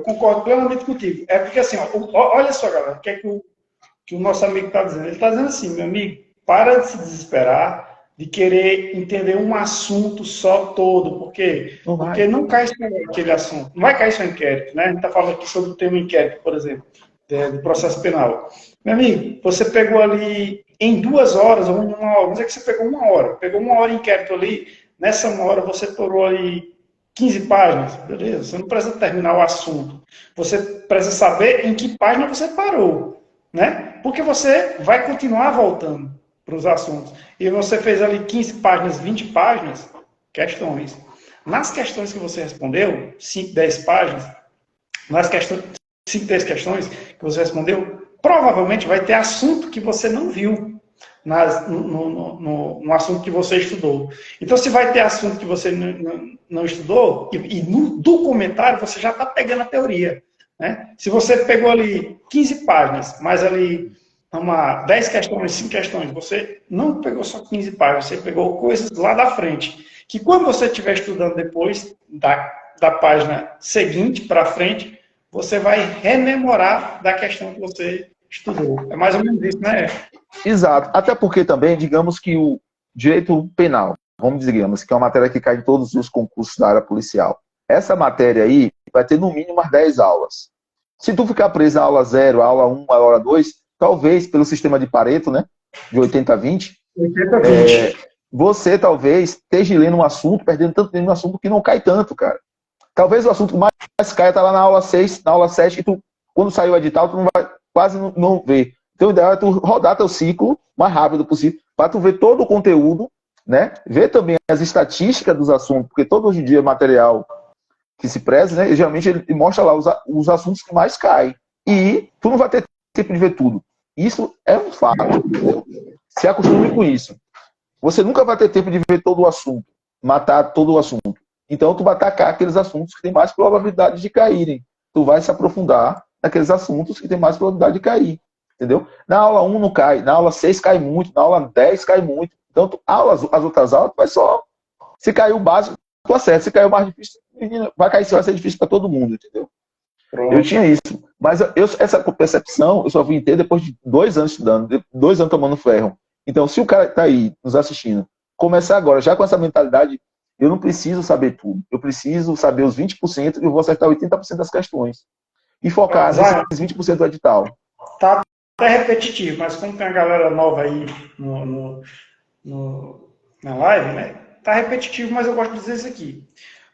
concordo plenamente contigo. É porque assim, olha só, galera, o que é que o nosso amigo está dizendo? Ele está dizendo assim, meu amigo, para de se desesperar, de querer entender um assunto só todo, por quê? Não Porque vai. não cai só aquele assunto, não vai cair só inquérito, né? A gente está falando aqui sobre o tema inquérito, por exemplo, do processo penal. Meu amigo, você pegou ali em 2 horas ou uma hora, vamos dizer que você pegou uma hora de inquérito ali, nessa uma hora você torou ali 15 páginas, beleza, você não precisa terminar o assunto, você precisa saber em que página você parou, né? Porque você vai continuar voltando para os assuntos. E você fez ali 15 páginas, 20 páginas, questões. Nas questões que você respondeu, 5, 10 páginas, nas questões, 5, 10 questões que você respondeu, provavelmente vai ter assunto que você não viu no assunto que você estudou. Então, se vai ter assunto que você não estudou, e do comentário você já está pegando a teoria. Né? Se você pegou ali 15 páginas, mas ali 10 questões, 5 questões, você não pegou só 15 páginas, você pegou coisas lá da frente, que quando você estiver estudando depois, da página seguinte para frente, você vai rememorar da questão que você estudou. É mais ou menos isso, né? Exato. Até porque também, digamos que o direito penal, vamos dizer, digamos, que é uma matéria que cai em todos os concursos da área policial. Essa matéria aí vai ter no mínimo umas 10 aulas. Se tu ficar preso na aula 0, aula 1, aula 2, talvez pelo sistema de Pareto, né, de 80 a 20, 80 a 20. você talvez esteja lendo um assunto, perdendo tanto tempo no assunto que não cai tanto, cara. Talvez o assunto que mais cai está lá na aula 6, na aula 7, e tu, quando sair o edital, tu não vai, quase não ver. Então, o ideal é tu rodar teu ciclo o mais rápido possível, para tu ver todo o conteúdo, né? Ver também as estatísticas dos assuntos, porque todo hoje em dia material que se preze, né? Geralmente ele mostra lá os assuntos que mais caem. E tu não vai ter tempo de ver tudo. Isso é um fato, entendeu? Se acostume com isso. Você nunca vai ter tempo de ver todo o assunto, matar todo o assunto. Então, tu vai atacar aqueles assuntos que têm mais probabilidade de caírem. Tu vai se aprofundar naqueles assuntos que têm mais probabilidade de cair. Entendeu? Na aula 1 não cai, na aula 6 cai muito, na aula 10 cai muito. Então, as outras aulas, vai só. Se cair o básico, tu acerta. Se cair o mais difícil, vai cair, vai ser difícil para todo mundo, entendeu? Pronto. Eu tinha isso. Mas essa percepção eu só vim ter depois de 2 anos estudando, 2 anos tomando ferro. Então, se o cara está aí nos assistindo, começar agora já com essa mentalidade, eu não preciso saber tudo. Eu preciso saber os 20% e eu vou acertar 80% das questões. E focar nesses 20% do edital. Tá até repetitivo, mas como tem uma galera nova aí na live, né? Tá repetitivo, mas eu gosto de dizer isso aqui.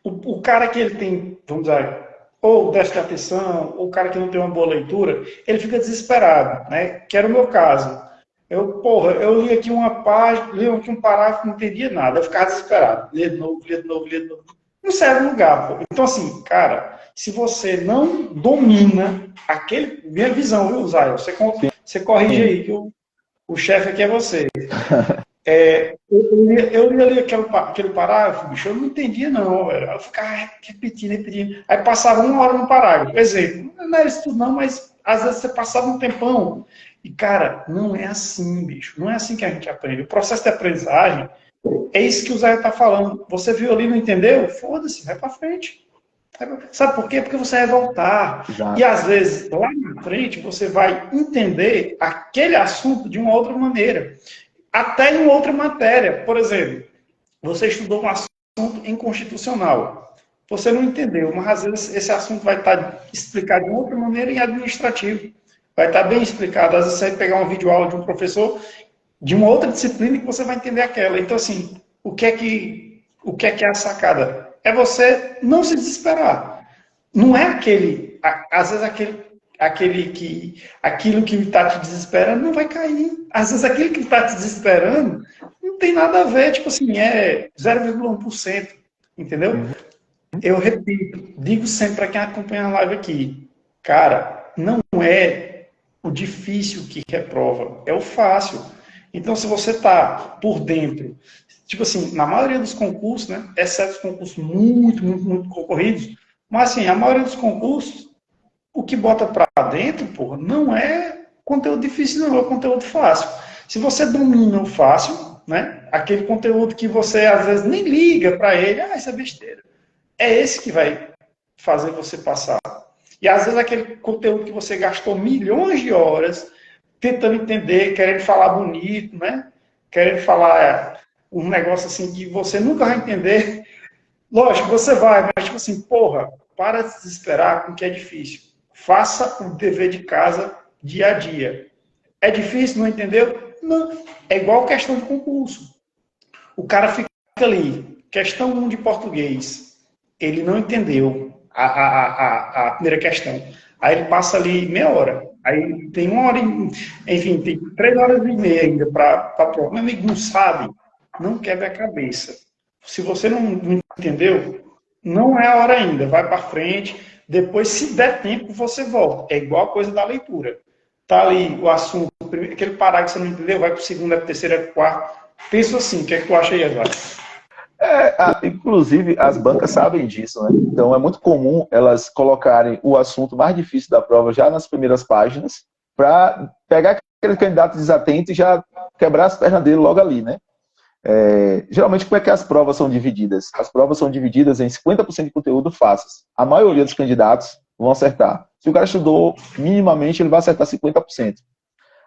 O cara que ele tem, vamos dizer, ou déficit de atenção, ou o cara que não tem uma boa leitura, ele fica desesperado, né? Que era o meu caso. Eu li aqui uma página, li aqui um parágrafo, não entendia nada. Eu ficava desesperado. Lia de novo, lia de novo, lia de novo. Não sai do lugar, pô. Então, assim, cara, se você não domina minha visão, viu, Zay? Você corrige aí, que o chefe aqui é você. Eu li ali aquele parágrafo, bicho, eu não entendia, não, velho. Eu ficava repetindo. Aí passava 1 hora no parágrafo. Exemplo, não era isso tudo, não, mas às vezes você passava um tempão. E, cara, não é assim, bicho. Não é assim que a gente aprende. O processo de aprendizagem é isso que o Zé está falando. Você viu ali, não entendeu? Foda-se, vai para frente. Sabe por quê? Porque você vai voltar. E Exato. às vezes, lá na frente, você vai entender aquele assunto de uma outra maneira. Até em outra matéria. Por exemplo, você estudou um assunto em constitucional. Você não entendeu, mas às vezes esse assunto vai estar explicado de outra maneira em administrativo. Vai estar bem explicado. Às vezes você vai pegar uma videoaula de um professor de uma outra disciplina que você vai entender aquela. Então, assim, o que é a sacada? É você não se desesperar. Não é às vezes aquilo que está te desesperando não vai cair. Às vezes aquilo que está te desesperando não tem nada a ver, tipo assim, é 0,1%, entendeu? Uhum. Eu repito, digo sempre para quem acompanha a live aqui, cara, não é o difícil que reprova, é o fácil. Então, se você está por dentro, tipo assim, na maioria dos concursos, né, exceto os concursos muito concorridos, mas assim, a maioria dos concursos, o que bota para dentro, porra, não é conteúdo difícil, não, é conteúdo fácil. Se você domina o fácil, né, aquele conteúdo que você às vezes nem liga para ele, isso é besteira. É esse que vai fazer você passar. E às vezes aquele conteúdo que você gastou milhões de horas tentando entender, querendo falar bonito, né? Querendo falar um negócio assim que você nunca vai entender. Lógico, você vai, mas tipo assim, porra, para de se desesperar com o que é difícil. Faça o dever de casa dia a dia. É difícil, não entendeu? Não. É igual questão de concurso. O cara fica ali, questão 1 de português. Ele não entendeu a primeira questão. Aí ele passa ali meia hora. Aí tem uma hora, enfim, tem 3 horas e meia ainda para a prova. Meu amigo, não sabe? Não quebra a cabeça. Se você não entendeu, não é a hora ainda. Vai para frente. Depois, se der tempo, você volta. É igual a coisa da leitura. Tá ali o assunto, aquele parágrafo que você não entendeu, vai para o segundo, para o terceiro, para o quarto. Pensa assim, o que é que tu acha aí, Eduardo? Inclusive, as bancas sabem disso, né? Então, é muito comum elas colocarem o assunto mais difícil da prova já nas primeiras páginas, para pegar aquele candidato desatento e já quebrar as pernas dele logo ali, né? Geralmente, como é que as provas são divididas? As provas são divididas em 50% de conteúdo fáceis. A maioria dos candidatos vão acertar. Se o cara estudou minimamente, ele vai acertar 50%.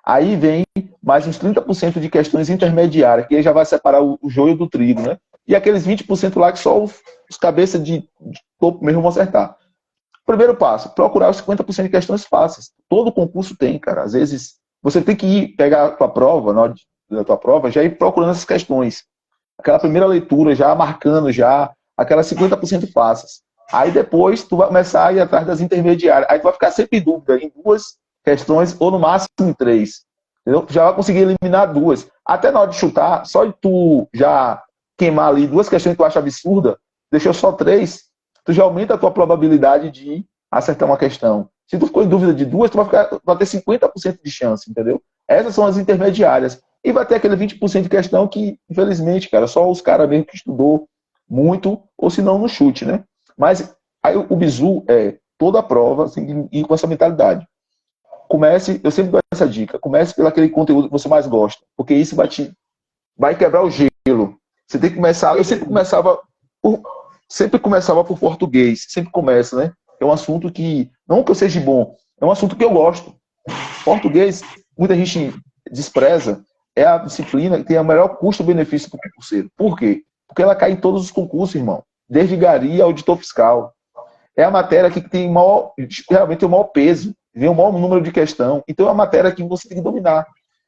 Aí vem mais uns 30% de questões intermediárias, que aí já vai separar o joio do trigo, né? E aqueles 20% lá que só os cabeças de topo mesmo vão acertar. Primeiro passo, procurar os 50% de questões fáceis. Todo concurso tem, cara. Às vezes, você tem que ir pegar a tua prova, na hora da tua prova, já ir procurando essas questões. Aquela primeira leitura, já marcando já aquelas 50% fáceis. Aí depois, tu vai começar a ir atrás das intermediárias. Aí tu vai ficar sempre em dúvida em 2 questões ou no máximo em 3. Entendeu? Já vai conseguir eliminar 2. Até na hora de chutar, só de tu já queimar ali 2 questões que tu acha absurda, deixou só 3, tu já aumenta a tua probabilidade de acertar uma questão. Se tu ficou em dúvida de 2, tu vai ter 50% de chance, entendeu? Essas são as intermediárias. E vai ter aquele 20% de questão que, infelizmente, cara, só os caras mesmo que estudou muito, ou se não no chute, né? Mas aí o bizu é toda a prova assim, e com essa mentalidade. Comece, eu sempre dou essa dica, comece pelo aquele conteúdo que você mais gosta, porque isso vai quebrar o gelo. Você tem que começar, eu sempre começava por português, sempre começa, né? É um assunto que, não que eu seja bom, é um assunto que eu gosto. Português, muita gente despreza, é a disciplina que tem o melhor custo-benefício para o concurseiro. Por quê? Porque ela cai em todos os concursos, irmão. Desde gari a auditor fiscal. É a matéria que tem realmente o maior peso, vem o maior número de questão. Então é uma matéria que você tem que dominar.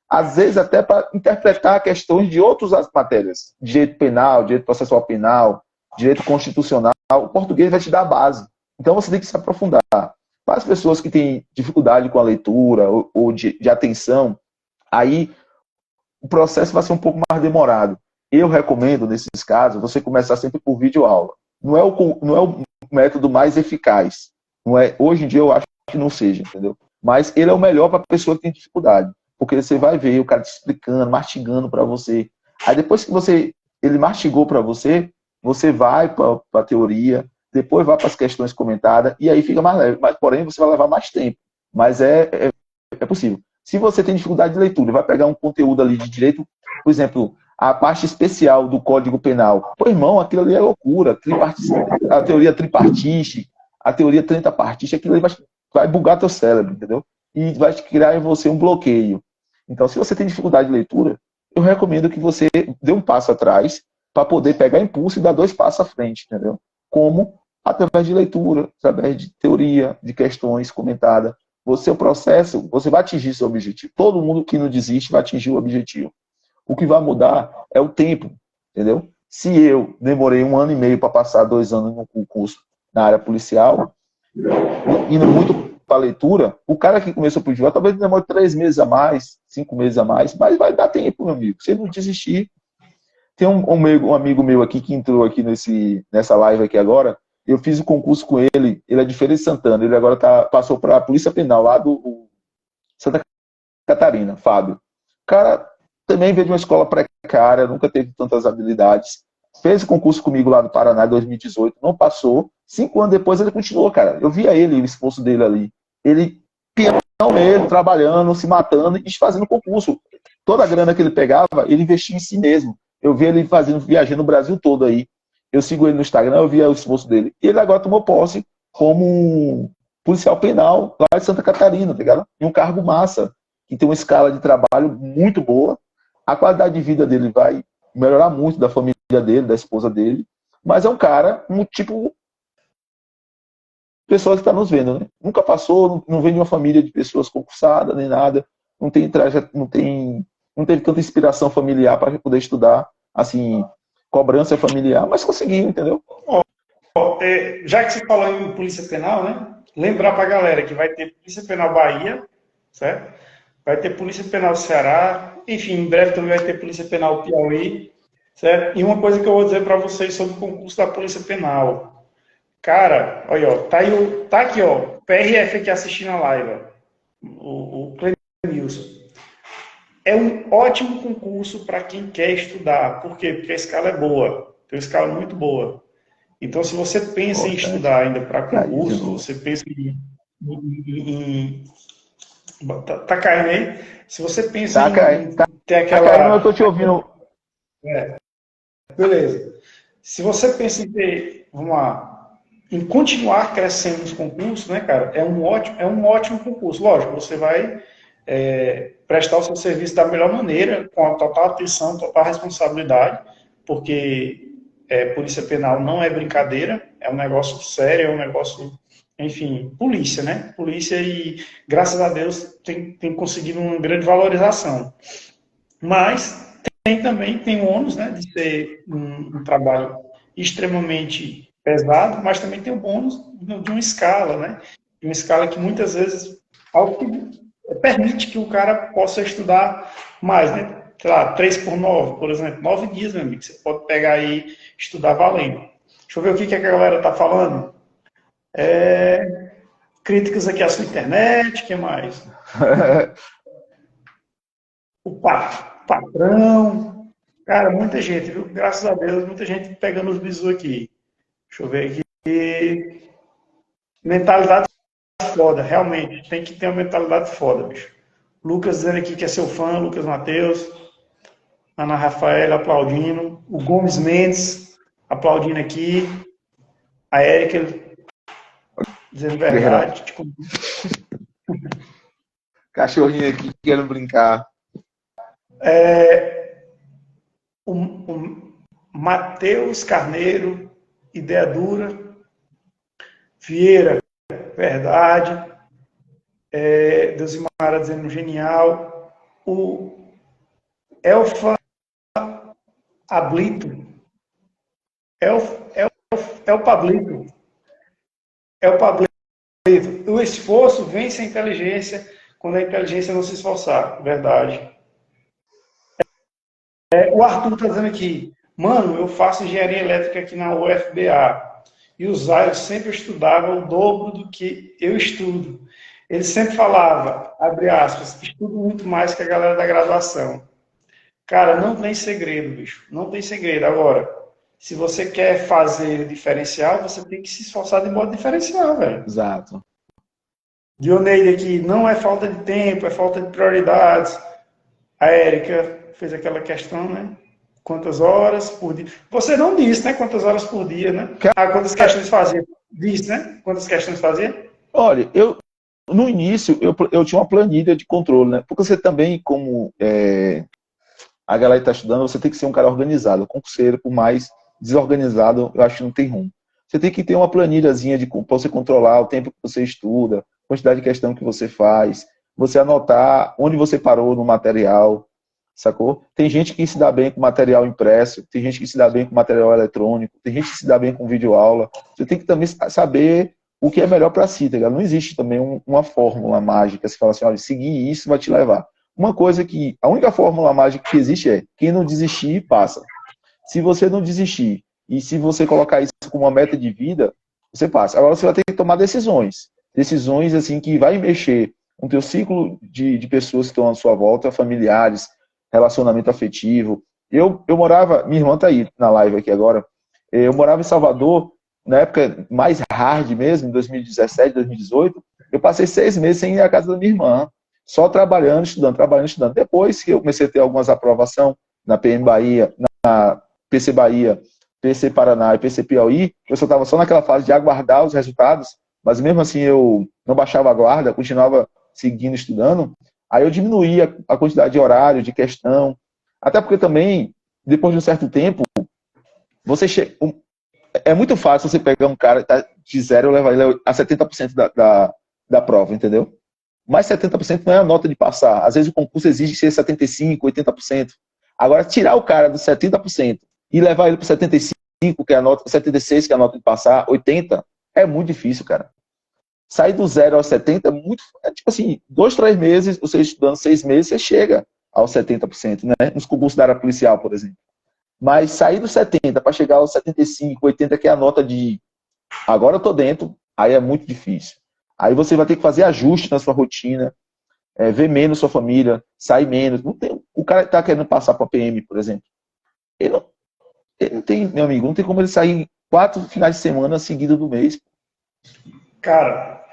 Às vezes até para interpretar questões de outras matérias. Direito penal, direito processual penal, direito constitucional. O português vai te dar a base. Então você tem que se aprofundar. Para as pessoas que têm dificuldade com a leitura ou de atenção, aí o processo vai ser um pouco mais demorado. Eu recomendo, nesses casos, você começar sempre por videoaula. Não é o método mais eficaz. Não é, hoje em dia eu acho que não seja, entendeu? Mas ele é o melhor para a pessoa que tem dificuldade. Porque você vai ver o cara te explicando, mastigando para você. Aí depois que ele mastigou para você, você vai para a teoria, depois vai para as questões comentadas, e aí fica mais leve. Mas, porém, você vai levar mais tempo. Mas é possível. Se você tem dificuldade de leitura, vai pegar um conteúdo ali de direito, por exemplo, a parte especial do Código Penal. Pô, irmão, aquilo ali é loucura. A teoria tripartite, a teoria trentapartite, aquilo ali vai bugar teu cérebro, entendeu? E vai criar em você um bloqueio. Então, se você tem dificuldade de leitura, eu recomendo que você dê um passo atrás para poder pegar impulso e dar 2 passos à frente, entendeu? Como? Através de leitura, através de teoria, de questões comentadas. O processo, você vai atingir seu objetivo. Todo mundo que não desiste vai atingir o objetivo. O que vai mudar é o tempo, entendeu? Se eu demorei 1 ano e meio para passar 2 anos no concurso na área policial, indo muito para a leitura, o cara que começou por divulgar, talvez demore 3 meses a mais, 5 meses a mais, mas vai dar tempo, meu amigo. Se ele não desistir, tem um amigo meu aqui que entrou aqui nessa live aqui agora. Eu fiz o concurso com ele. Ele é de Feira de Santana. Ele agora passou para a Polícia Penal lá do Santa Catarina, Fábio. O cara também veio de uma escola precária, nunca teve tantas habilidades. Fez o concurso comigo lá do Paraná em 2018, não passou. 5 anos depois ele continuou, cara. Eu via ele, o esforço dele ali. Ele, peão mesmo, trabalhando, se matando e fazendo concurso. Toda a grana que ele pegava, ele investia em si mesmo. Eu vi ele viajando o Brasil todo aí. Eu sigo ele no Instagram, eu via o esforço dele. E ele agora tomou posse como policial penal lá de Santa Catarina, tá ligado? Em um cargo massa, que tem uma escala de trabalho muito boa. A qualidade de vida dele vai melhorar muito, da família dele, da esposa dele. Mas é um cara, um tipo, pessoas que estão nos vendo, né? Nunca passou, não vem de uma família de pessoas concursadas, nem nada. Não teve tanta inspiração familiar para poder estudar, assim, cobrança familiar, mas conseguiu, entendeu? Já que você falou em Polícia Penal, né? Lembrar para a galera que vai ter Polícia Penal Bahia, certo? Vai ter Polícia Penal Ceará, enfim, em breve também vai ter Polícia Penal Piauí, certo? E uma coisa que eu vou dizer para vocês sobre o concurso da Polícia Penal. Cara, olha, ó, tá aqui, ó, PRF aqui assistindo a live, ó, o Clemilson. É um ótimo concurso para quem quer estudar. Por quê? Porque a escala é boa. Tem uma escala muito boa. Então, se você pensa em estudar ainda para concurso, você pensa em tá caindo aí? Se você pensa em ter aquela... Tá caindo, eu tô te ouvindo. Beleza. Se você pensa em ter, vamos lá, em continuar crescendo nos concursos, né, cara, é um ótimo concurso. Lógico, você vai prestar o seu serviço da melhor maneira, com a total atenção, total responsabilidade, porque polícia penal não é brincadeira, é um negócio sério, é um negócio, enfim, polícia, né? Polícia e, graças a Deus, tem conseguido uma grande valorização. Mas tem o ônus, né, de ser um trabalho extremamente pesado, mas também tem o bônus de uma escala, né? De uma escala que muitas vezes permite que o cara possa estudar mais, né? Sei lá, 3x9, por exemplo, 9 dias, meu amigo, você pode pegar aí e estudar valendo. Deixa eu ver o que a galera tá falando. Críticas aqui à sua internet, o que mais? O patrão. Cara, muita gente, viu? Graças a Deus, muita gente pegando os bisus aqui. Deixa eu ver aqui. Mentalidade foda, realmente. Tem que ter uma mentalidade foda, bicho. Lucas dizendo aqui que é seu fã, Lucas Matheus. Ana Rafaela aplaudindo. O Gomes Mendes aplaudindo aqui. A Érica dizendo verdade. Cachorrinho aqui querendo brincar. O Matheus Carneiro, ideia dura. Vieira, verdade. Deusimara dizendo genial. O Elfa Ablito. É o Pablito. É o Pablito. O esforço vence a inteligência quando a inteligência não se esforçar. Verdade. O Arthur está dizendo aqui, mano, eu faço engenharia elétrica aqui na UFBA. E o Zaio sempre estudava o dobro do que eu estudo. Ele sempre falava, abre aspas, estudo muito mais que a galera da graduação. Cara, não tem segredo, bicho. Não tem segredo. Agora, se você quer fazer diferencial, você tem que se esforçar de modo diferencial, velho. Exato. Dioneide aqui, não é falta de tempo, é falta de prioridades. A Érica fez aquela questão, né? Quantas horas por dia? Você não disse, né? Quantas horas por dia, né? Ah, quantas questões fazia? Disse, né? Quantas questões fazia? Olha, no início eu tinha uma planilha de controle, né? Porque você também, como a galera está estudando, você tem que ser um cara organizado. Concurseiro, por mais desorganizado, eu acho que não tem rumo. Você tem que ter uma planilhazinha para você controlar o tempo que você estuda, a quantidade de questão que você faz, você anotar onde você parou no material, sacou? Tem gente que se dá bem com material impresso, tem gente que se dá bem com material eletrônico, tem gente que se dá bem com videoaula. Você tem que também saber o que é melhor para si, tá ligado? Não existe também uma fórmula mágica, você fala assim, olha, seguir isso vai te levar. Uma coisa que, a única fórmula mágica que existe é, quem não desistir, passa. Se você não desistir, e se você colocar isso como uma meta de vida, você passa. Agora você vai ter que tomar decisões. Decisões, assim, que vai mexer com o teu ciclo de pessoas que estão à sua volta, familiares, relacionamento afetivo. Eu morava, minha irmã está aí na live aqui agora, eu morava em Salvador, na época mais hard mesmo, em 2017, 2018, eu passei 6 meses sem ir à casa da minha irmã, só trabalhando, estudando, trabalhando, estudando. Depois que eu comecei a ter algumas aprovações na PM Bahia, na PC Bahia, PC Paraná e PC Piauí, eu só estava só naquela fase de aguardar os resultados, mas mesmo assim eu não baixava a guarda, continuava seguindo, estudando. Aí eu diminuía a quantidade de horário, de questão, até porque também, depois de um certo tempo, é muito fácil você pegar um cara que tá de zero e levar ele a 70% da prova, entendeu? Mas 70% não é a nota de passar. Às vezes o concurso exige ser 75%, 80%. Agora, tirar o cara dos 70% e levar ele para 75%, que é a nota, 76%, que é a nota de passar, 80%, é muito difícil, cara. Sair do 0 aos 70% é muito. É tipo assim, 2, 3 meses, você estudando 6 meses, você chega aos 70%, né? Nos concursos da área policial, por exemplo. Mas sair dos 70 para chegar aos 75, 80, que é a nota de agora eu tô dentro, aí é muito difícil. Aí você vai ter que fazer ajustes na sua rotina, ver menos sua família, sair menos. Não tem, o cara que tá querendo passar para PM, por exemplo, ele não tem, meu amigo, não tem como ele sair 4 finais de semana seguidos do mês. Cara,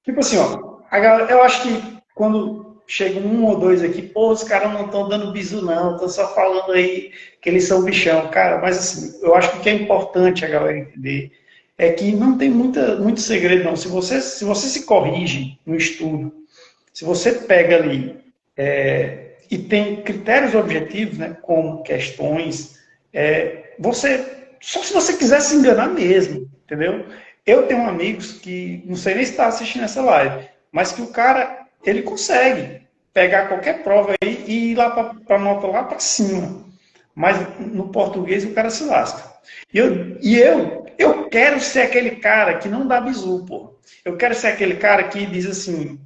tipo assim, ó, eu acho que quando chega um ou dois aqui, pô, os caras não estão dando bisu, não, estão só falando aí que eles são bichão. Cara, mas assim, eu acho que o que é importante a galera entender é que não tem muito segredo, não. Se você se corrige no estudo, se você pega ali e tem critérios objetivos, né, como questões, só se você quiser se enganar mesmo, entendeu? Eu tenho amigos que, não sei nem se está assistindo essa live, mas que o cara, ele consegue pegar qualquer prova aí e ir lá para a nota lá para cima. Mas no português o cara se lasca. Eu quero ser aquele cara que não dá bizu, pô. Eu quero ser aquele cara que diz assim,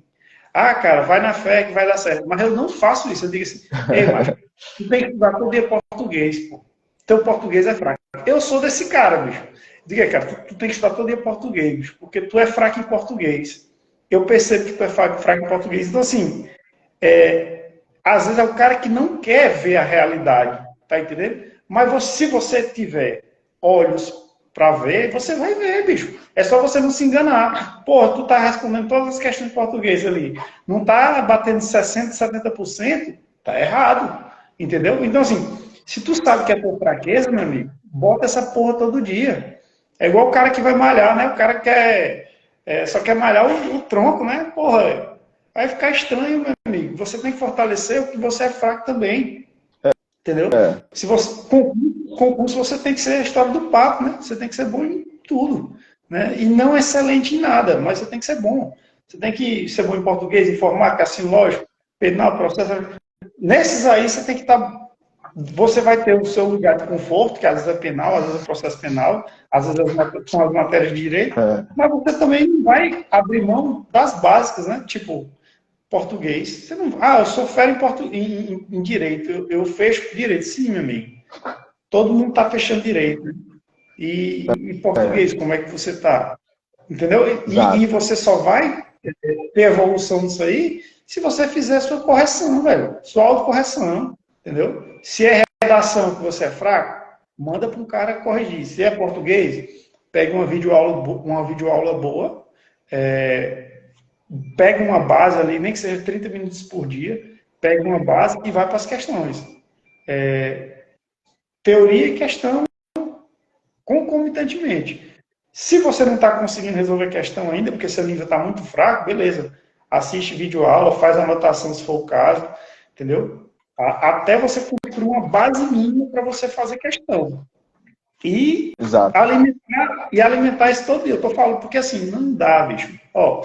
ah, cara, vai na fé que vai dar certo. Mas eu não faço isso. Eu digo assim, ei, macho, tu tem que estudar todo dia português, pô. Teu português é fraco. Eu sou desse cara, bicho. Diga, cara, tu tem que estudar todo dia português, bicho, porque tu é fraco em português. Eu percebo que tu é fraco em português. Então, assim, às vezes é o cara que não quer ver a realidade, tá entendendo? Mas se você tiver olhos para ver, você vai ver, bicho. É só você não se enganar. Porra, tu tá respondendo todas as questões de português ali. Não tá batendo 60%, 70%, tá errado. Entendeu? Então, assim, se tu sabe que é tua fraqueza, meu amigo, bota essa porra todo dia. É igual o cara que vai malhar, né? O cara só quer malhar o tronco, né? Porra, vai ficar estranho, meu amigo. Você tem que fortalecer o que você é fraco também. Entendeu? Se você concurso, você tem que ser a história do papo, né? Você tem que ser bom em tudo, né? E não excelente em nada, mas você tem que ser bom. Você tem que ser bom em português, informática, assim, lógico, penal, processo. Nesses aí você tem que estar. Você vai ter o seu lugar de conforto, que às vezes é penal, às vezes é processo penal, às vezes são as matérias de direito, mas você também vai abrir mão das básicas, né? Tipo, português. Você não, eu sou fera em direito. Eu fecho direito. Sim, meu amigo. Todo mundo está fechando direito. Né? E em português, como é que você está? Entendeu? E você só vai ter evolução nisso aí se você fizer sua correção, velho. Sua autocorreção. Entendeu? Se é redação que você é fraco, manda para um cara corrigir. Se é português, pega uma videoaula boa, pega uma base ali, nem que seja 30 minutos por dia, pega uma base e vai para as questões. Teoria e questão concomitantemente. Se você não está conseguindo resolver a questão ainda, porque seu nível está muito fraco, beleza. Assiste vídeo aula, faz anotação se for o caso, entendeu? Até você construir uma base mínima para você fazer questão. E alimentar isso todo dia. Eu estou falando porque assim, não dá, bicho. Ó,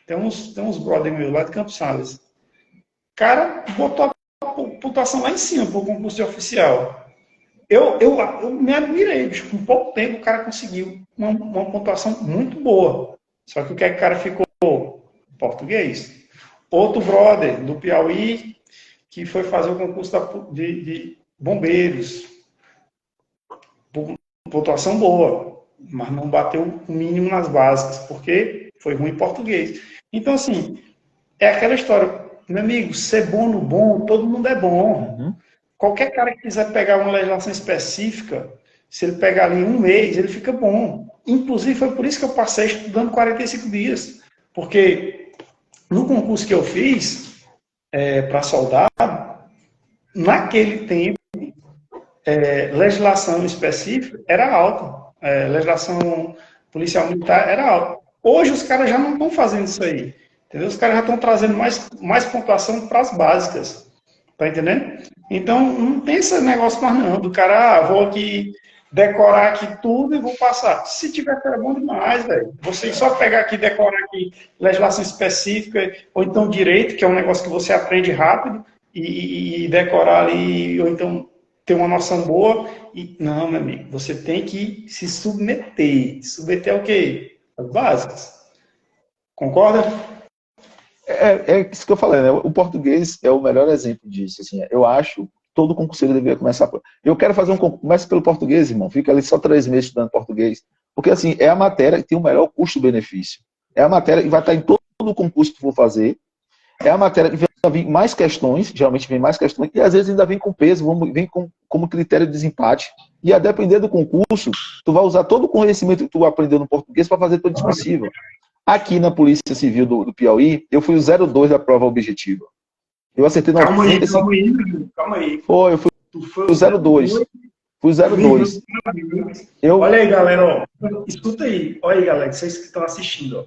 tem uns brother meu lá de Campos Sales. O cara botou a pontuação lá em cima para o concurso de oficial. Eu me admirei, bicho. Com pouco tempo o cara conseguiu uma pontuação muito boa. Só que o que é que o cara ficou? Português. Outro brother do Piauí que foi fazer o concurso de bombeiros. Pontuação boa, mas não bateu o mínimo nas básicas, porque foi ruim em português. Então, assim, é aquela história, meu amigo, ser bom no bom, todo mundo é bom. Uhum. Qualquer cara que quiser pegar uma legislação específica, se ele pegar ali um mês, ele fica bom. Inclusive, foi por isso que eu passei estudando 45 dias. Porque no concurso que eu fiz, para soldado, naquele tempo, legislação específica era alta. Legislação policial militar era alta. Hoje os caras já não estão fazendo isso aí. Entendeu? Os caras já estão trazendo mais pontuação para as básicas. Tá entendendo? Então, não tem esse negócio mais não, do cara, vou aqui decorar aqui tudo e vou passar. Se tiver, é bom demais, velho. Você só pegar aqui, decorar aqui legislação específica, ou então direito, que é um negócio que você aprende rápido, e decorar ali, ou então ter uma noção boa. Não, meu amigo, você tem que se submeter. Submeter ao quê? As básicas. Concorda? É isso que eu falei, né? O português é o melhor exemplo disso. Assim, eu acho que todo concurseiro deveria começar por... Eu quero fazer um concurso, comece pelo português, irmão. Fica ali só 3 meses estudando português. Porque, assim, é a matéria que tem o melhor custo-benefício. É a matéria que vai estar em todo o concurso que tu for fazer. É a matéria que vai vir mais questões, geralmente vem mais questões, e às vezes ainda vem com peso, vem como critério de desempate. E a depender do concurso, tu vai usar todo o conhecimento que tu aprendeu no português para fazer tudo dispossível. Aqui na Polícia Civil do Piauí, eu fui o 02 da prova objetiva. Eu acertei 95. Calma aí. Foi, eu fui o 02. Fui o 02. Olha aí, galera, ó. Escuta aí. Olha aí, galera, vocês que estão assistindo, ó.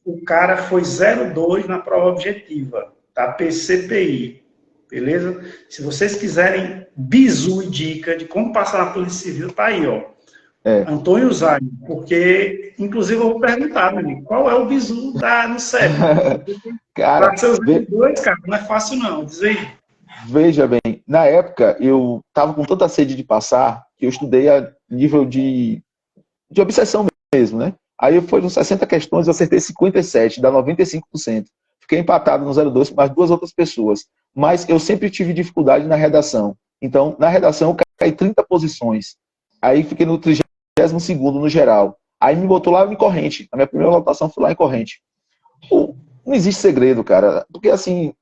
O cara foi 02 na prova objetiva, da PCPI. Beleza? Se vocês quiserem bizu e dica de como passar na Polícia Civil, tá aí, ó. Antônio Zayn, porque, inclusive, eu vou perguntar, meu amigo, qual é o bizu no CEP? Cara, cara, não é fácil não, diz aí. Veja bem, na época eu estava com tanta sede de passar que eu estudei a nível de obsessão mesmo, né? Aí foram 60 questões, eu acertei 57, dá 95%. Fiquei empatado no 02 com mais 2 outras pessoas. Mas eu sempre tive dificuldade na redação. Então, na redação eu caí 30 posições. Aí fiquei no 32º no geral. Aí me botou lá em Corrente. A minha primeira lotação foi lá em Corrente. Não existe segredo, cara. Porque, assim,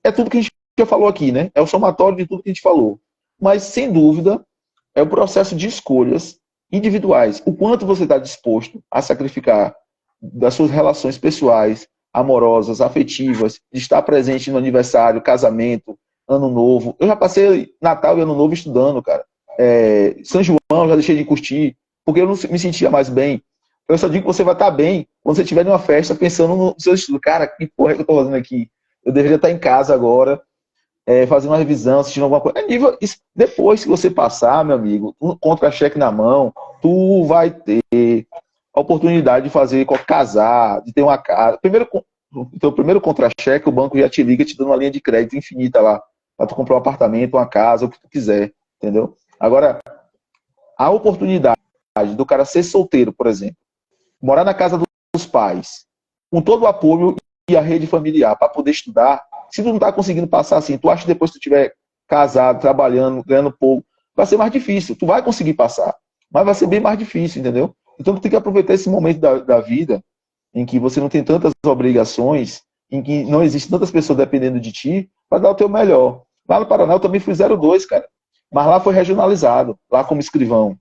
é tudo que a gente já falou aqui, né? É o somatório de tudo que a gente falou. Mas, sem dúvida, é o processo de escolhas individuais. O quanto você está disposto a sacrificar das suas relações pessoais, amorosas, afetivas, de estar presente no aniversário, casamento, ano novo. Eu já passei Natal e Ano Novo estudando, cara. São João, já deixei de curtir, porque eu não me sentia mais bem. Eu só digo que você vai estar bem quando você estiver em uma festa pensando no seu estudo. Cara, que porra que eu estou fazendo aqui? Eu deveria estar em casa agora, fazendo uma revisão, assistindo alguma coisa. Depois que você passar, meu amigo, contra-cheque na mão, tu vai ter a oportunidade de casar, de ter uma casa. O primeiro contra-cheque, o banco já te liga, te dando uma linha de crédito infinita lá, para tu comprar um apartamento, uma casa, o que tu quiser, entendeu? Agora, a oportunidade do cara ser solteiro, por exemplo, morar na casa dos pais, com todo o apoio e a rede familiar para poder estudar, se tu não está conseguindo passar assim, tu acha que depois que tu estiver casado, trabalhando, ganhando pouco, vai ser mais difícil. Tu vai conseguir passar, mas vai ser bem mais difícil, entendeu? Então tu tem que aproveitar esse momento da vida em que você não tem tantas obrigações, em que não existem tantas pessoas dependendo de ti, para dar o teu melhor. Lá no Paraná eu também fui 02, cara. Mas lá foi regionalizado, lá como escrivão.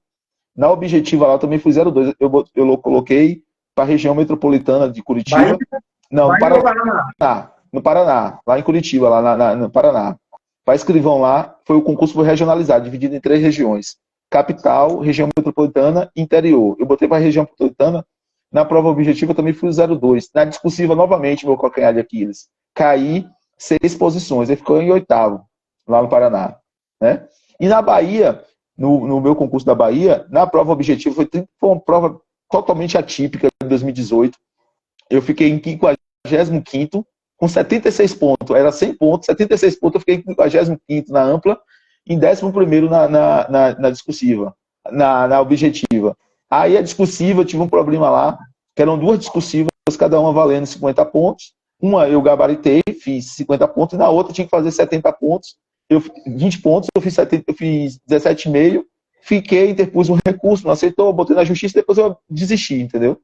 Na objetiva lá eu também fui 02. Eu coloquei para a região metropolitana de Curitiba. Não, no Bahia ou Paraná? Paraná. No Paraná, lá em Curitiba, lá no Paraná. Para escrivão lá, o concurso foi regionalizado, dividido em 3 regiões. Capital, região metropolitana e interior. Eu botei para a região metropolitana, na prova objetiva eu também fui o 02. Na discursiva, novamente, meu calcanhar de Aquiles. Caí 6 posições, aí ficou em oitavo, lá no Paraná. Né? E na Bahia, no meu concurso da Bahia, na prova objetiva, foi uma prova totalmente atípica de 2018. Eu fiquei em 55º, com 76 pontos. Era 100 pontos, 76 pontos, eu fiquei em 55º na ampla, em 11º na discursiva, na objetiva. Aí a discursiva, eu tive um problema lá, que eram 2 discursivas, cada uma valendo 50 pontos. Uma eu gabaritei, fiz 50 pontos, e na outra eu tinha que fazer 70 pontos. 20 pontos, eu fiz 17,5, fiquei, interpus um recurso, não aceitou, botei na justiça, depois eu desisti, entendeu?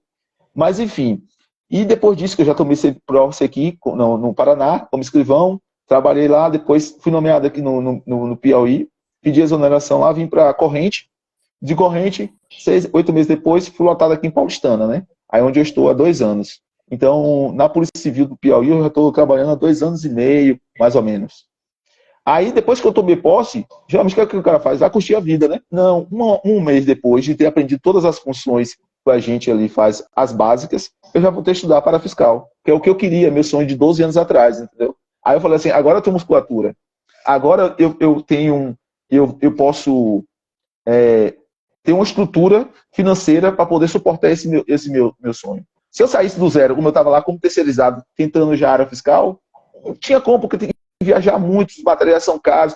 Mas, enfim. E depois disso, que eu já tomei prova aqui no Paraná, como escrivão, trabalhei lá, depois fui nomeado aqui no Piauí, pedi exoneração lá, vim para Corrente. De Corrente, 8 meses depois, fui lotado aqui em Paulistana, né? Aí onde eu estou há 2 anos. Então, na Polícia Civil do Piauí, eu já estou trabalhando há 2 anos e meio, mais ou menos. Aí, depois que eu tomei posse, geralmente o que o cara faz? Vai curtir a vida, né? Não, um mês depois de ter aprendido todas as funções que a gente ali faz, as básicas, eu já voltei a estudar para fiscal, que é o que eu queria, meu sonho de 12 anos atrás, entendeu? Aí eu falei assim, agora eu tenho musculatura, agora eu tenho, eu posso ter uma estrutura financeira para poder suportar esse meu sonho. Se eu saísse do zero, como eu estava lá como terceirizado, tentando já a área fiscal, não tinha como, porque tem que viajar muito, os materiais são caros,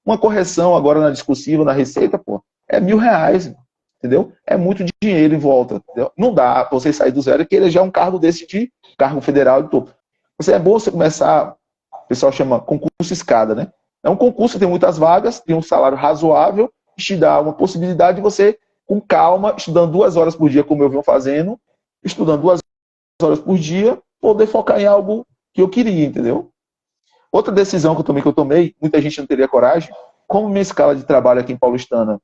uma correção agora na discursiva, na receita, pô, é R$ 1.000, entendeu? É muito dinheiro em volta, entendeu? Não dá para você sair do zero e querer já um cargo desse de cargo federal de topo. É bom você começar, o pessoal chama concurso escada, né? É um concurso que tem muitas vagas, tem um salário razoável, te dá uma possibilidade de você, com calma, estudando 2 horas por dia, como eu venho fazendo, estudando 2 horas por dia, poder focar em algo que eu queria, entendeu? Outra decisão que eu tomei, muita gente não teria coragem, como minha escala de trabalho aqui em Paulistana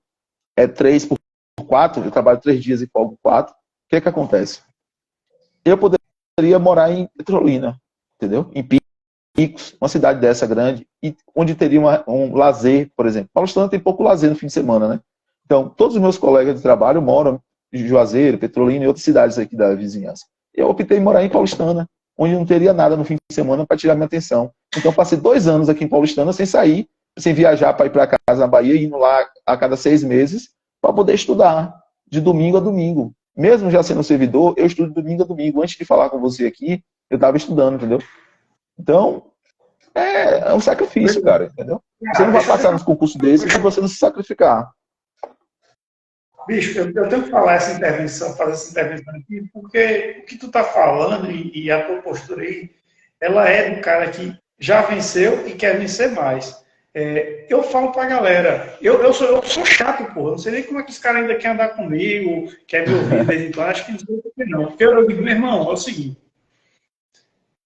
é 3x4, eu trabalho 3 dias e folgo 4, o que acontece? Eu poderia morar em Petrolina, entendeu? Em Picos, uma cidade dessa grande, e onde teria um lazer, por exemplo. Paulistana tem pouco lazer no fim de semana, né? Então, todos os meus colegas de trabalho moram em Juazeiro, Petrolina e outras cidades aqui da vizinhança. Eu optei em morar em Paulistana, onde não teria nada no fim de semana para tirar minha atenção. Então, passei 2 anos aqui em Paulistana sem sair, sem viajar para ir para casa na Bahia, indo lá a cada 6 meses para poder estudar, de domingo a domingo. Mesmo já sendo servidor, eu estudo de domingo a domingo. Antes de falar com você aqui, eu estava estudando, entendeu? Então, é um sacrifício, cara, entendeu? Você não vai passar nos concursos desses se você não se sacrificar. Bicho, eu tenho que falar essa intervenção, fazer essa intervenção aqui, porque o que tu está falando e a tua postura aí, ela é do cara que já venceu e quer vencer mais. Eu falo pra galera, eu sou chato, porra, não sei nem como é que os caras ainda querem andar comigo, quer me ouvir de vez em quando, acho que não sei por que não. Porque eu digo, meu irmão, é o seguinte,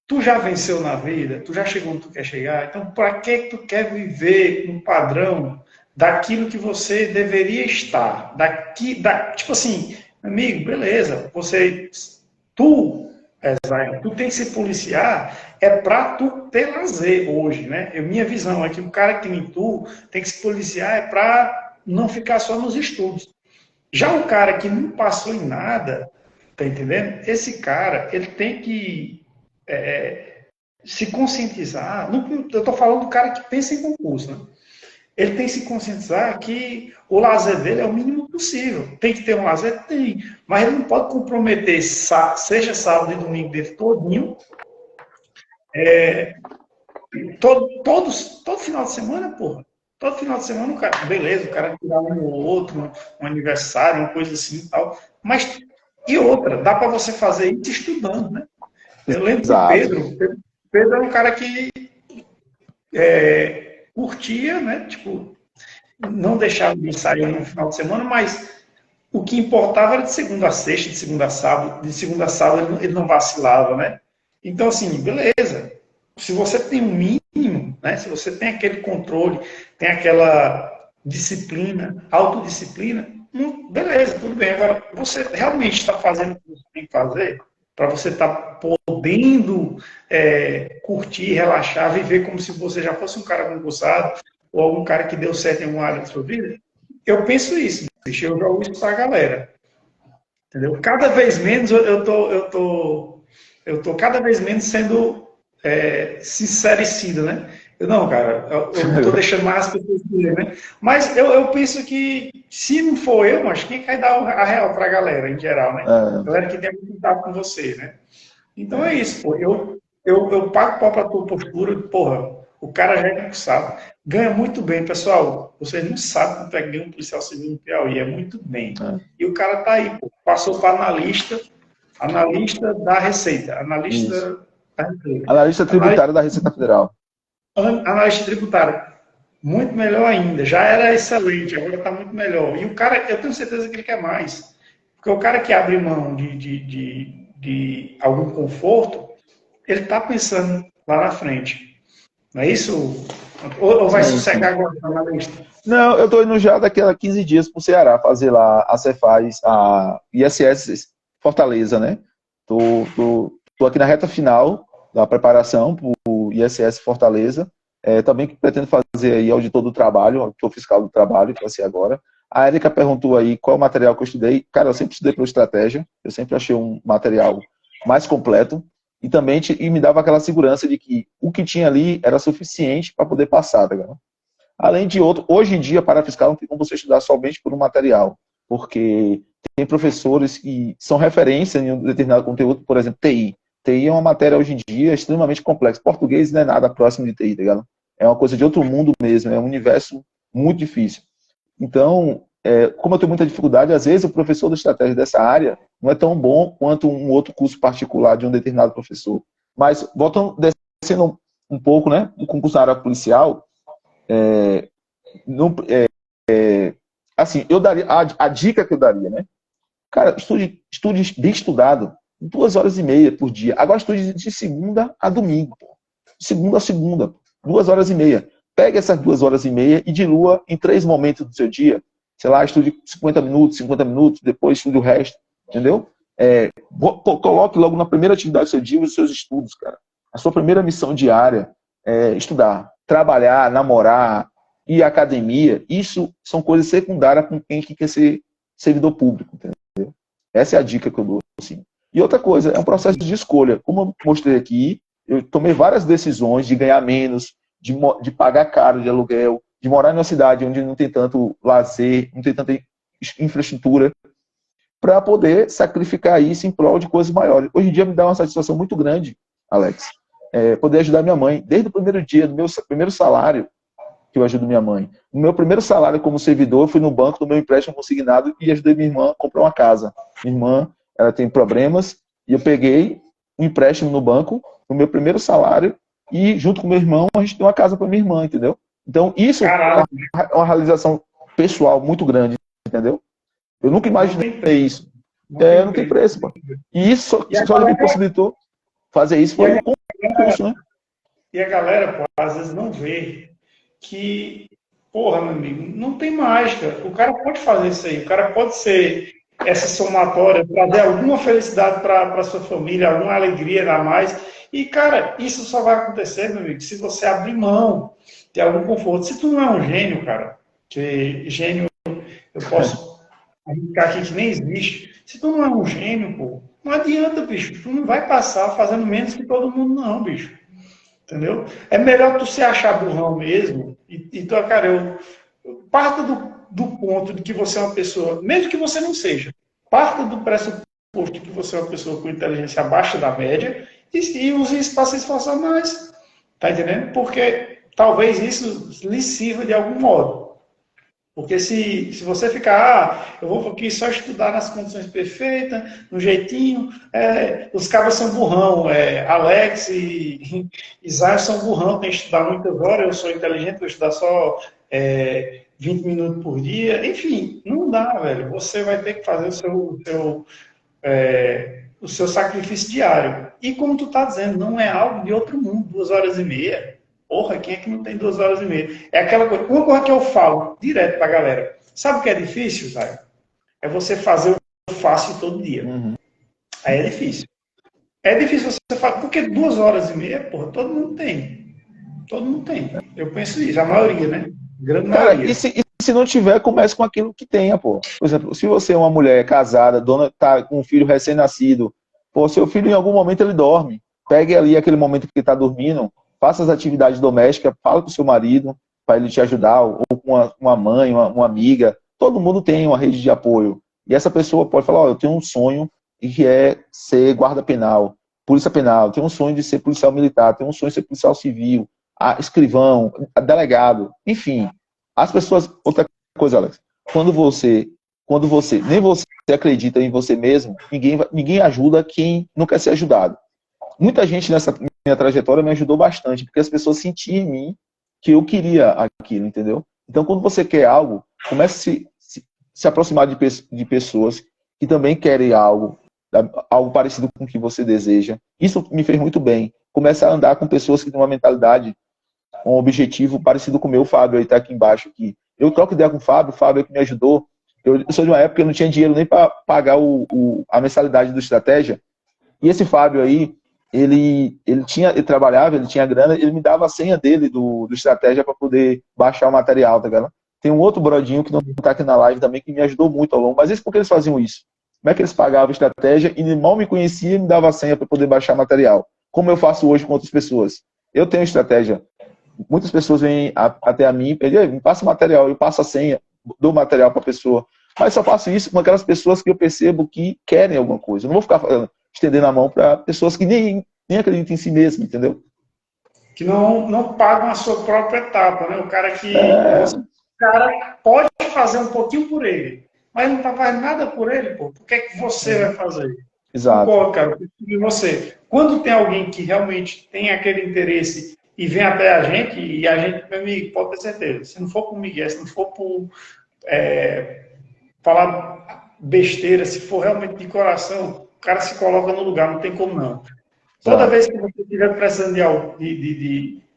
tu já venceu na vida, tu já chegou onde tu quer chegar, então para que tu quer viver um padrão daquilo que você deveria estar? Tipo assim, amigo, beleza, tu tem que se policiar para tu ter lazer hoje, né? Minha visão é que o cara que nem tu tem que se policiar para não ficar só nos estudos. Já o cara que não passou em nada, tá entendendo? Esse cara, ele tem que se conscientizar. Eu estou falando do cara que pensa em concurso, né? Ele tem que se conscientizar que o lazer dele é o mínimo possível. Tem que ter um lazer? Tem. Mas ele não pode comprometer, seja sábado e domingo dele todinho, todo final de semana, porra. Todo final de semana, o cara, beleza, o cara tirar um ou outro, um aniversário, uma coisa assim e tal. Mas, e outra, dá para você fazer isso estudando, né? Eu lembro que Pedro é um cara que curtia, né? Tipo, não deixava de sair no final de semana, mas o que importava era de segunda a sexta, de segunda a sábado, ele não vacilava, né? Então, assim, beleza. Se você tem um mínimo, né? Se você tem aquele controle, tem aquela disciplina, autodisciplina, beleza, tudo bem. Agora, você realmente está fazendo o que você tem que fazer? para você estar podendo curtir, relaxar, viver como se você já fosse um cara concursado ou algum cara que deu certo em alguma área da sua vida. Eu penso isso, bicho, eu jogo isso para a galera. Entendeu? Cada vez menos eu tô cada vez menos sendo sincericida, né? Não, cara, eu tô deixando mais as pessoas dizer, né? Mas eu penso que se não for eu, mas quem vai dar a real pra galera em geral, né? A galera que tem muito contato com você, né? Então é isso, pô. Eu pago pau pra tua postura, porra, o cara já é concursado. Ganha muito bem, pessoal. Vocês não sabem quanto é que ganha um policial civil no Piauí, é muito bem. E o cara tá aí, pô, passou para analista da Receita, Isso. da Receita. Analista tributário da Receita Federal. Analista tributário. Muito melhor ainda. Já era excelente, agora está muito melhor. E o cara, eu tenho certeza que ele quer mais. Porque o cara que abre mão de algum conforto, ele está pensando lá na frente. Não é isso? Ou vai sossegar agora na analista? Não, eu estou indo já daqui a 15 dias para o Ceará fazer lá a Cefaz, a ISS Fortaleza, né? Tô aqui na reta final da preparação para o ISS Fortaleza. Também pretendo fazer aí auditor do trabalho, auditor fiscal do trabalho, que vai ser agora. A Érica perguntou aí qual o material que eu estudei. Cara, eu sempre estudei pela estratégia, eu sempre achei um material mais completo e também me dava aquela segurança de que o que tinha ali era suficiente para poder passar, tá ligado? Além de outro, hoje em dia, para fiscal, não tem como você estudar somente por um material, porque tem professores que são referência em um determinado conteúdo, por exemplo, TI. TI é uma matéria hoje em dia extremamente complexa. Português não é nada próximo de TI, tá ligado? É uma coisa de outro mundo mesmo, é um universo muito difícil. Então, como eu tenho muita dificuldade, às vezes o professor da estratégia dessa área não é tão bom quanto um outro curso particular de um determinado professor. Mas, voltando, descendo um pouco, né, o concurso na área policial, assim, eu daria a dica que eu daria, né? Cara, estude bem estudado, 2 horas e meia por dia. Agora estude de segunda a domingo, pô. De segunda a segunda, 2 horas e meia. Pegue essas 2 horas e meia e dilua em 3 momentos do seu dia. Sei lá, estude 50 minutos, depois estude o resto, entendeu? Coloque logo na primeira atividade do seu dia os seus estudos, cara. A sua primeira missão diária é estudar, trabalhar, namorar, ir à academia. Isso são coisas secundárias com quem quer ser servidor público, entendeu? Essa é a dica que eu dou, assim. E outra coisa, é um processo de escolha. Como eu mostrei aqui, eu tomei várias decisões de ganhar menos, de pagar caro de aluguel, de morar em uma cidade onde não tem tanto lazer, não tem tanta infraestrutura, para poder sacrificar isso em prol de coisas maiores. Hoje em dia me dá uma satisfação muito grande, Alex, poder ajudar minha mãe. Desde o primeiro dia, do meu primeiro salário, que eu ajudo minha mãe. No meu primeiro salário como servidor, eu fui no banco do meu empréstimo consignado e ajudei minha irmã a comprar uma casa. Minha irmã, ela tem problemas e eu peguei um empréstimo no banco no meu primeiro salário e junto com meu irmão a gente deu uma casa para minha irmã, entendeu? Então isso é uma realização pessoal muito grande, entendeu? Eu nunca imaginei isso. Não tem preço, pô. E isso só me possibilitou fazer isso foi um concurso, né? E a galera, pô, às vezes não vê que, porra, meu amigo, não tem mágica. O cara pode fazer isso aí, o cara pode ser essa somatória, trazer alguma felicidade para sua família, alguma alegria a mais. E, cara, isso só vai acontecer, meu amigo, se você abrir mão de algum conforto. Se tu não é um gênio, cara, que gênio eu posso arriscar aqui que nem existe. Se tu não é um gênio, pô, não adianta, bicho. Tu não vai passar fazendo menos que todo mundo, não, bicho. Entendeu? É melhor tu se achar burrão mesmo. Então, cara, eu parto do ponto de que você é uma pessoa, mesmo que você não seja, parta do pressuposto de que você é uma pessoa com inteligência abaixo da média e use isso para se esforçar mais. Tá entendendo? Porque talvez isso lhe sirva de algum modo. Porque se você ficar, eu vou aqui só estudar nas condições perfeitas, no jeitinho, os cabras são burrão, Alex e Isaías são burrão, tem que estudar muitas horas, eu sou inteligente, vou estudar só 20 minutos por dia, enfim, não dá, velho. Você vai ter que fazer o seu sacrifício diário. E como tu tá dizendo, não é algo de outro mundo, 2 horas e meia. Porra, quem é que não tem 2 horas e meia? É aquela coisa. Uma coisa que eu falo direto pra galera. Sabe o que é difícil, Zé? É você fazer o fácil todo dia. Uhum. Aí é difícil. É difícil você falar, porque 2 horas e meia, porra, todo mundo tem. Todo mundo tem. Eu penso isso, a maioria, né? Grande Cara, maioria. e se não tiver, comece com aquilo que tenha, pô. Por exemplo, se você é uma mulher casada, dona, tá com um filho recém-nascido, pô, seu filho em algum momento ele dorme. Pegue ali aquele momento que ele tá dormindo, faça as atividades domésticas, fala com o seu marido para ele te ajudar, ou com uma mãe, uma amiga. Todo mundo tem uma rede de apoio. E essa pessoa pode falar, ó, eu tenho um sonho que é ser guarda penal, polícia penal, tenho um sonho de ser policial militar, tenho um sonho de ser policial civil, escrivão, delegado, enfim. As pessoas, outra coisa, Alex, nem você acredita em você mesmo, ninguém ajuda quem não quer ser ajudado. Muita gente nessa minha trajetória me ajudou bastante, porque as pessoas sentiam em mim que eu queria aquilo, entendeu? Então, quando você quer algo, comece a se aproximar de pessoas que também querem algo parecido com o que você deseja. Isso me fez muito bem. Comece a andar com pessoas que têm uma mentalidade, um objetivo parecido com o meu. Fábio aí tá aqui embaixo. Aqui. Eu troco ideia com o Fábio é que me ajudou. Eu sou de uma época que eu não tinha dinheiro nem para pagar a mensalidade do Estratégia. E esse Fábio aí, ele trabalhava, ele tinha grana, ele me dava a senha dele do Estratégia para poder baixar o material, tá ligado? Tem um outro brodinho que não tá aqui na live também, que me ajudou muito ao longo. Mas isso porque eles faziam isso? Como é que eles pagavam Estratégia e mal me conhecia e me dava a senha para poder baixar material? Como eu faço hoje com outras pessoas? Eu tenho Estratégia. Muitas pessoas vêm até a mim e pedem, me passa o material, eu passo a senha, dou material para a pessoa. Mas só faço isso com aquelas pessoas que eu percebo que querem alguma coisa. Eu não vou ficar estendendo a mão para pessoas que nem acreditam em si mesmo, entendeu? Que não pagam a sua própria etapa, né? O É, cara pode fazer um pouquinho por ele, mas não está fazendo nada por ele, pô. Por que é que você vai fazer? exato. Concordo, cara. E você, quando tem alguém que realmente tem aquele interesse e vem até a gente, e a gente, meu amigo, pode ter certeza, se não for por Miguel, se não for por falar besteira, se for realmente de coração, o cara se coloca no lugar, não tem como não. Toda Exato. vez que você estiver precisando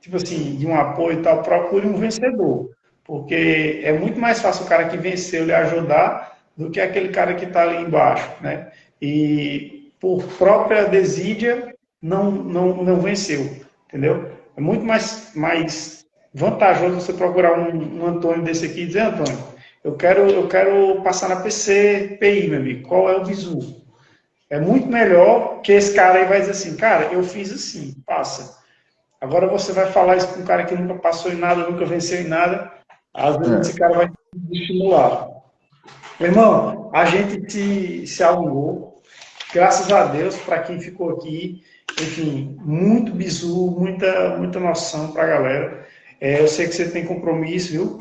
tipo assim, de um apoio e tal, procure um vencedor. Porque é muito mais fácil o cara que venceu lhe ajudar do que aquele cara que está ali embaixo, né? E por própria desídia não venceu, entendeu? É muito mais vantajoso você procurar um Antônio desse aqui e dizer, Antônio, eu quero passar na PI, meu amigo, qual é o visu? É muito melhor que esse cara aí vai dizer assim, cara, eu fiz assim, passa. Agora você vai falar isso com um cara que nunca passou em nada, nunca venceu em nada, às vezes esse É. cara vai te estimular. Meu irmão, a gente se alongou, graças a Deus, para quem ficou aqui, enfim, muito bizu, muita noção para a galera. Eu sei que você tem compromisso, viu?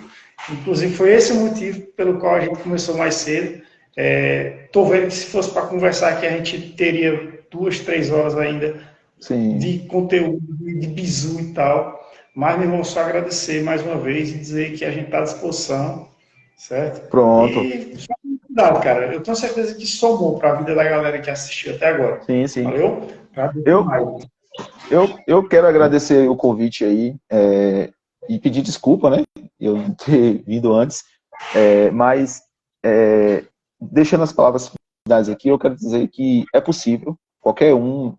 Inclusive, foi esse o motivo pelo qual a gente começou mais cedo. Estou vendo que se fosse para conversar aqui, a gente teria 2, 3 horas ainda Sim. de conteúdo, de bizu e tal. Mas, meu irmão, só agradecer mais uma vez e dizer que a gente está à disposição, certo? Pronto. E só cuidado, cara. Eu tenho certeza que somou para a vida da galera que assistiu até agora. Sim, sim. Valeu? Agradeço Eu, demais. eu quero agradecer o convite aí, e pedir desculpa, né? Eu não ter vindo antes. Mas, deixando as palavras finais aqui, eu quero dizer que é possível, qualquer um.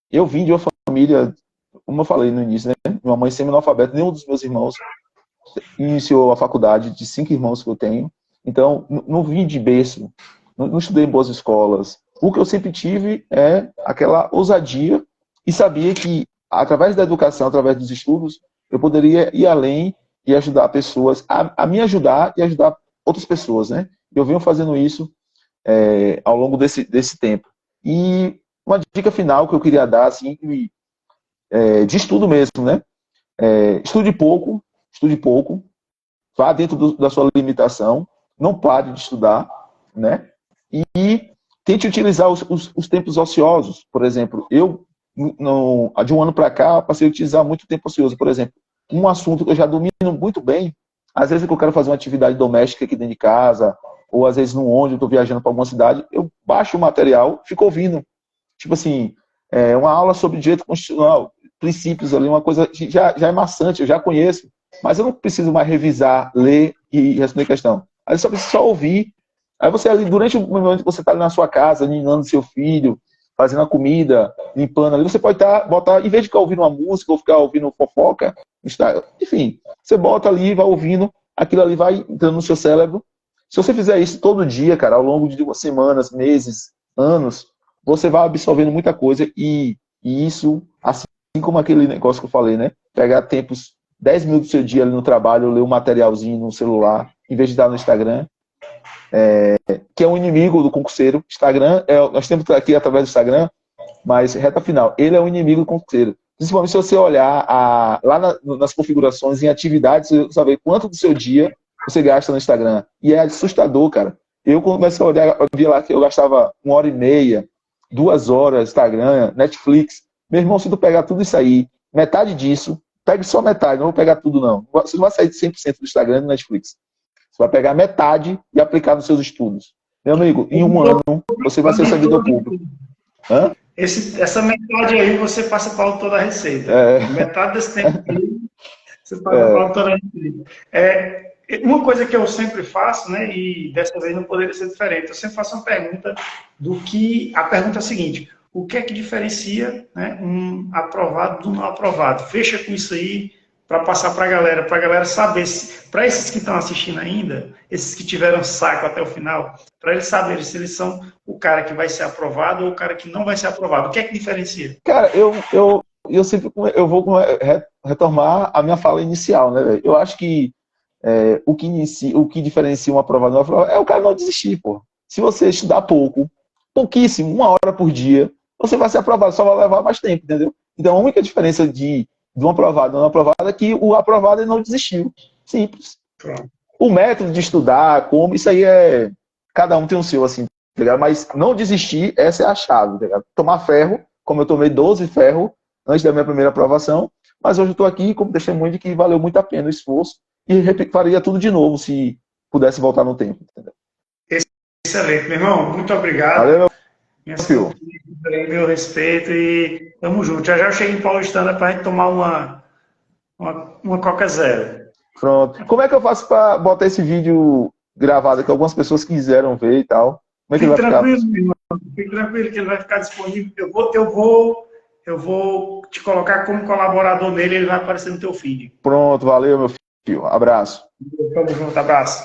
Eu vim de uma família, como eu falei no início, né? Uma mãe semi-analfabeta, nenhum dos meus irmãos iniciou a faculdade, de 5 irmãos que eu tenho. Então, não vim de berço, não estudei em boas escolas. O que eu sempre tive é aquela ousadia e sabia que, através da educação, através dos estudos, eu poderia ir além e ajudar pessoas, a me ajudar e ajudar outras pessoas, né? Eu venho fazendo isso ao longo desse tempo. E uma dica final que eu queria dar, assim, de estudo mesmo, né? Estude pouco, vá dentro da sua limitação, não pare de estudar, né? E tente utilizar os tempos ociosos. Por exemplo, eu, de um ano para cá, passei a utilizar muito tempo ocioso. Por exemplo, um assunto que eu já domino muito bem, às vezes que eu quero fazer uma atividade doméstica aqui dentro de casa, ou às vezes no ônibus, eu estou viajando para alguma cidade, eu baixo o material, fico ouvindo. Tipo assim, uma aula sobre direito constitucional, princípios ali, uma coisa que já é maçante, eu já conheço, mas eu não preciso mais revisar, ler e responder questão. Aí eu só preciso só ouvir. Aí você ali, durante o momento que você está ali na sua casa, ninando seu filho, fazendo a comida, limpando ali, você pode botar, em vez de ficar ouvindo uma música ou ficar ouvindo fofoca, enfim, você bota ali, vai ouvindo, aquilo ali vai entrando no seu cérebro. Se você fizer isso todo dia, cara, ao longo de semanas, meses, anos, você vai absorvendo muita coisa e isso, assim como aquele negócio que eu falei, né? Pegar tempos, 10 minutos do seu dia ali no trabalho, ler um materialzinho no celular, em vez de dar no Instagram, que é um inimigo do concurseiro. Instagram, nós temos aqui através do Instagram, mas reta final, ele é um inimigo do concurseiro. Principalmente se você olhar lá nas configurações, em atividades, você saber quanto do seu dia você gasta no Instagram. E é assustador, cara. Eu comecei a olhar, eu via lá que eu gastava 1h30, 2 horas, Instagram, Netflix. Meu irmão, se tu pegar tudo isso aí, metade disso, pegue só metade, não vou pegar tudo não. Você não vai sair de 100% do Instagram e do Netflix. Você vai pegar metade e aplicar nos seus estudos. Meu amigo, em um ano, você vai ser servidor público. Hã? Essa metade aí você passa para o autor da receita. Metade desse tempo aí, você passa para o autor da receita. Uma coisa que eu sempre faço, né, e dessa vez não poderia ser diferente, eu sempre faço uma pergunta a pergunta é a seguinte: o que é que diferencia, né, um aprovado do não aprovado? Fecha com isso aí para passar para a galera saber, para esses que estão assistindo ainda, esses que tiveram saco até o final, para eles saberem se eles são o cara que vai ser aprovado ou o cara que não vai ser aprovado. O que é que diferencia? Cara, eu sempre vou retomar a minha fala inicial, né, velho? Eu acho que o que diferencia um aprovado e não aprovado é o cara não desistir, pô. Se você estudar pouquíssimo, 1 hora por dia, você vai ser aprovado, só vai levar mais tempo, entendeu? Então a única diferença de um aprovado e não aprovado é que o aprovado ele não desistiu. Simples. Pronto. O método de estudar, isso aí cada um tem o seu, assim, tá ligado? Mas não desistir, essa é a chave, tá ligado? Tomar ferro, como eu tomei 12 ferro antes da minha primeira aprovação, mas hoje eu estou aqui como testemunho de que valeu muito a pena o esforço e faria tudo de novo se pudesse voltar no tempo. Entendeu? Excelente, meu irmão. Muito obrigado. Valeu, meu filho. Meu respeito e tamo junto. Já eu chego em Paulistana para a gente tomar uma Coca Zero. Pronto. Como é que eu faço para botar esse vídeo gravado que algumas pessoas quiseram ver e tal? Como é que ele vai ficar? Fique tranquilo que ele vai ficar disponível. Eu vou te colocar como colaborador nele, ele vai aparecer no teu feed. Pronto, valeu, meu filho. Abraço. Tamo junto, abraço.